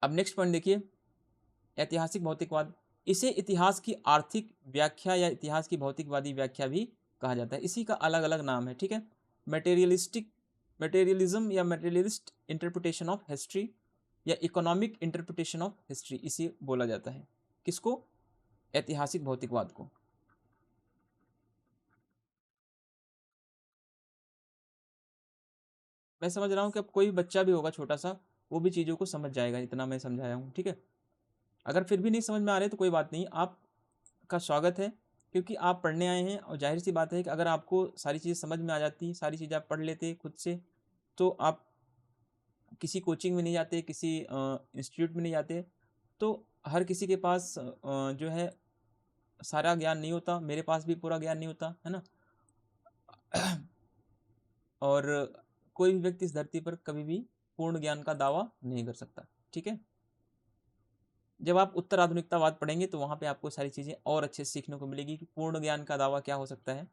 Speaker 1: अब नेक्स्ट पॉइंट देखिए, ऐतिहासिक भौतिकवाद। इसे इतिहास की आर्थिक व्याख्या या इतिहास की भौतिकवादी व्याख्या भी कहा जाता है। इसी का अलग अलग नाम है। ठीक है, मटेरियलिज्म या मटेरियलिस्ट इंटरप्रिटेशन ऑफ हिस्ट्री या इकोनॉमिक इंटरप्रिटेशन ऑफ हिस्ट्री, इसे बोला जाता है। किसको? ऐतिहासिक भौतिकवाद को। मैं समझ रहा हूँ कि अब कोई बच्चा भी होगा छोटा सा, वो भी चीज़ों को समझ जाएगा, इतना मैं समझाया हूँ। ठीक है, अगर फिर भी नहीं समझ में आ रहे तो कोई बात नहीं, आपका स्वागत है, क्योंकि आप पढ़ने आए हैं। और जाहिर सी बात है कि अगर आपको सारी चीज़ें समझ में आ जाती, सारी चीज़ें आप पढ़ लेते खुद से, तो आप किसी कोचिंग में नहीं जाते, किसी इंस्टीट्यूट में नहीं जाते। तो हर किसी के पास जो है सारा ज्ञान नहीं होता, मेरे पास भी पूरा ज्ञान नहीं होता, है ना। और कोई भी व्यक्ति इस धरती पर कभी भी पूर्ण ज्ञान का दावा नहीं कर सकता। ठीक है, जब आप उत्तर आधुनिकतावाद पढ़ेंगे तो वहाँ पे आपको सारी चीज़ें और अच्छे से सीखने को मिलेगी कि पूर्ण ज्ञान का दावा क्या हो सकता है।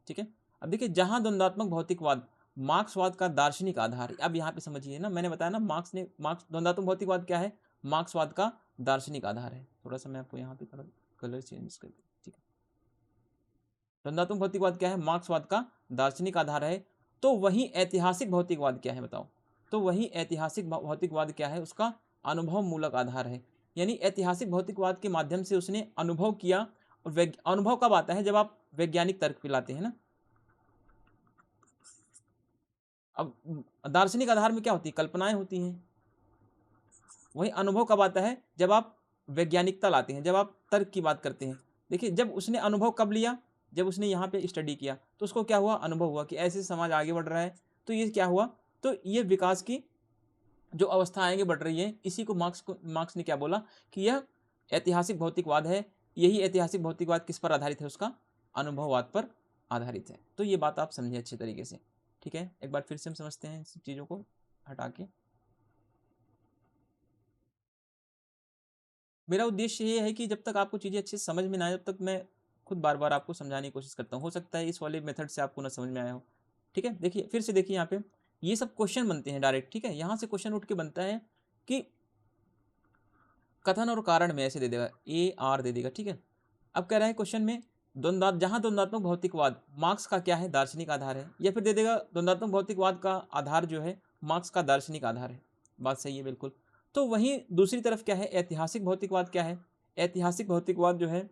Speaker 1: ठीक है, अब देखिए जहाँ द्वंद्वात्मक भौतिकवाद मार्क्सवाद का दार्शनिक आधार, अब यहाँ पे समझिए ना, मैंने बताया ना मार्क्स द्वंद्वात्मक भौतिकवाद क्या है, मार्क्सवाद का दार्शनिक आधार है। थोड़ा सा मैं आपको यहाँ पे थोड़ा कलर चेंज कर दूँ। ठीक है, द्वंद्वात्मक भौतिकवाद क्या है, मार्क्सवाद का दार्शनिक आधार है। तो वही ऐतिहासिक भौतिकवाद क्या है बताओ, तो वही ऐतिहासिक भौतिकवाद क्या है, उसका अनुभव मूलक आधार है। यानी ऐतिहासिक भौतिकवाद के माध्यम से उसने अनुभव किया। और अनुभव कब आता है, जब आप वैज्ञानिक तर्क पे लाते हैं ना। अब दार्शनिक आधार में क्या होती है, कल्पनाएं होती हैं। वही अनुभव कब आता है, जब आप वैज्ञानिकता लाते हैं, जब आप तर्क की बात करते हैं। देखिए जब उसने अनुभव कब लिया, जब उसने यहाँ पे स्टडी किया तो उसको क्या हुआ, अनुभव हुआ कि ऐसे समाज आगे बढ़ रहा है। तो ये क्या हुआ, तो ये विकास की जो अवस्था आगे बढ़ रही है, इसी को मार्क्स ने क्या बोला कि यह ऐतिहासिक भौतिकवाद है। यही ऐतिहासिक भौतिकवाद किस पर आधारित है, उसका अनुभववाद पर आधारित है। तो ये बात आप समझिए अच्छे तरीके से। ठीक है, एक बार फिर से हम समझते हैं इन चीज़ों को हटा के। मेरा उद्देश्य ये है कि जब तक आपको चीज़ें अच्छे से समझ में ना आए, तब तक मैं खुद बार बार आपको समझाने की कोशिश करता हूँ। हो सकता है इस वाले मेथड से आपको ना समझ में आया हो। ठीक है, देखिए फिर से देखिए यहाँ पे ये सब क्वेश्चन बनते हैं डायरेक्ट। ठीक है, यहाँ से क्वेश्चन उठ के बनता है कि कथन और कारण में ऐसे दे देगा, ए आर दे देगा। ठीक है, अब कह रहा है क्वेश्चन में जहाँ द्वंद्वात्मक भौतिकवाद मार्क्स का क्या है, दार्शनिक आधार है, या फिर दे देगा द्वंद्वात्मक भौतिकवाद का आधार जो है मार्क्स का दार्शनिक आधार है। बात सही है बिल्कुल। तो वहीं दूसरी तरफ क्या है, ऐतिहासिक भौतिकवाद क्या है, ऐतिहासिक भौतिकवाद जो है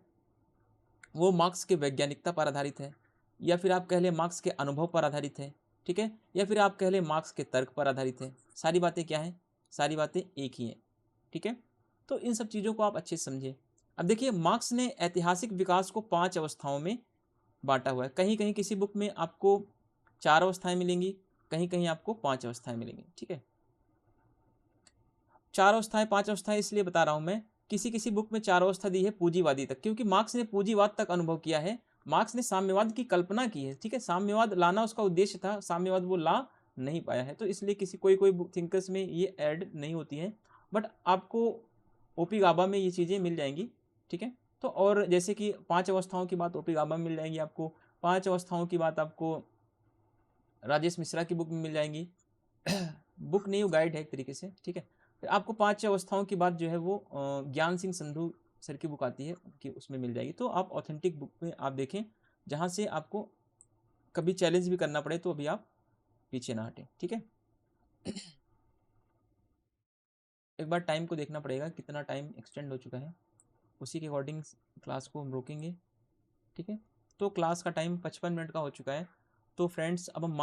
Speaker 1: वो मार्क्स के वैज्ञानिकता पर आधारित है, या फिर आप कह लें मार्क्स के अनुभव पर आधारित है। ठीक है, या फिर आप कह लें मार्क्स के तर्क पर आधारित है। सारी बातें क्या हैं, सारी बातें एक ही हैं। ठीक है, तो इन सब चीज़ों को आप अच्छे से समझिए। अब देखिए मार्क्स ने ऐतिहासिक विकास को 5 अवस्थाओं में बांटा हुआ है। कहीं कहीं किसी बुक में आपको 4 अवस्थाएं मिलेंगी, कहीं कहीं आपको 5 अवस्थाएं मिलेंगी। ठीक है, 4 अवस्थाएं 5 अवस्थाएं इसलिए बता रहा हूं मैं, किसी किसी बुक में 4 अवस्था दी है पूंजीवादी तक, क्योंकि मार्क्स ने पूंजीवाद तक अनुभव किया है, मार्क्स ने साम्यवाद की कल्पना की है। ठीक है, साम्यवाद लाना उसका उद्देश्य था, साम्यवाद वो ला नहीं पाया है, तो इसलिए किसी कोई कोई थिंकर्स में ये ऐड नहीं होती है, बट आपको ओपी गाबा में ये चीज़ें मिल जाएंगी। ठीक है, तो और जैसे कि 5 अवस्थाओं की बात ओपी गाबा में मिल जाएंगी आपको, 5 अवस्थाओं की बात आपको राजेश मिश्रा की बुक में मिल जाएंगी। बुक नहीं, वो गाइड है एक तरीके से। ठीक है, फिर आपको 5 अवस्थाओं की बात जो है वो ज्ञान सिंह संधू सर की बुक आती है कि उसमें मिल जाएगी। तो आप ऑथेंटिक बुक में आप देखें, जहाँ से आपको कभी चैलेंज भी करना पड़े तो अभी आप पीछे ना हटें। ठीक है, एक बार टाइम को देखना पड़ेगा कितना टाइम एक्सटेंड हो चुका है, उसी के अकॉर्डिंग क्लास को हम रोकेंगे। ठीक है, तो क्लास का टाइम 55 मिनट का हो चुका है। तो फ्रेंड्स, अब हम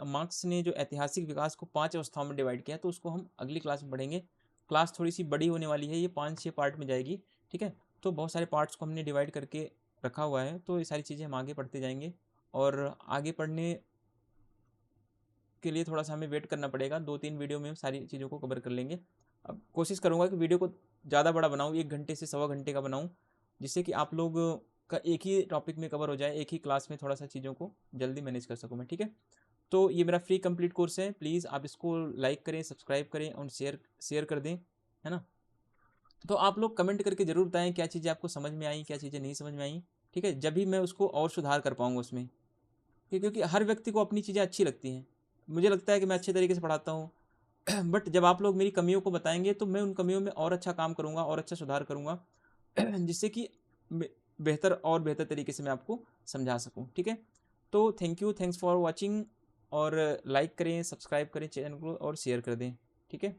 Speaker 1: मार्क्स ने जो ऐतिहासिक विकास को 5 अवस्थाओं में डिवाइड किया, तो उसको हम अगली क्लास में पढ़ेंगे। क्लास थोड़ी सी बड़ी होने वाली है, ये 5-6 पार्ट में जाएगी। ठीक है, तो बहुत सारे पार्ट्स को हमने डिवाइड करके रखा हुआ है, तो ये सारी चीज़ें हम आगे पढ़ते जाएंगे, और आगे पढ़ने के लिए थोड़ा सा हमें वेट करना पड़ेगा। 2-3 वीडियो में हम सारी चीज़ों को कवर कर लेंगे। अब कोशिश करूँगा कि वीडियो को ज़्यादा बड़ा बनाऊँ, 1 घंटे से 1.25 घंटे का बनाऊँ, जिससे कि आप लोग का एक ही टॉपिक में कवर हो जाए, एक ही क्लास में थोड़ा सा चीज़ों को जल्दी मैनेज कर सकूँ मैं। ठीक है, तो ये मेरा फ्री कंप्लीट कोर्स है, प्लीज़ आप इसको लाइक करें, सब्सक्राइब करें और शेयर कर दें, है ना। तो आप लोग कमेंट करके ज़रूर बताएं क्या चीज़ें आपको समझ में आई, क्या चीज़ें नहीं समझ में आई। ठीक है, जब भी मैं उसको और सुधार कर पाऊँगा उसमें, क्योंकि हर व्यक्ति को अपनी चीज़ें अच्छी लगती हैं। मुझे लगता है कि मैं अच्छे तरीके से पढ़ाता हूँ, बट जब आप लोग मेरी कमियों को बताएंगे तो मैं उन कमियों में और अच्छा काम करूँगा और अच्छा सुधार करूँगा, जिससे कि बेहतर और बेहतर तरीके से मैं आपको समझा सकूँ। ठीक है, तो थैंक्स फॉर वॉचिंग, और लाइक करें, सब्सक्राइब करें चैनल को और शेयर कर दें। ठीक है।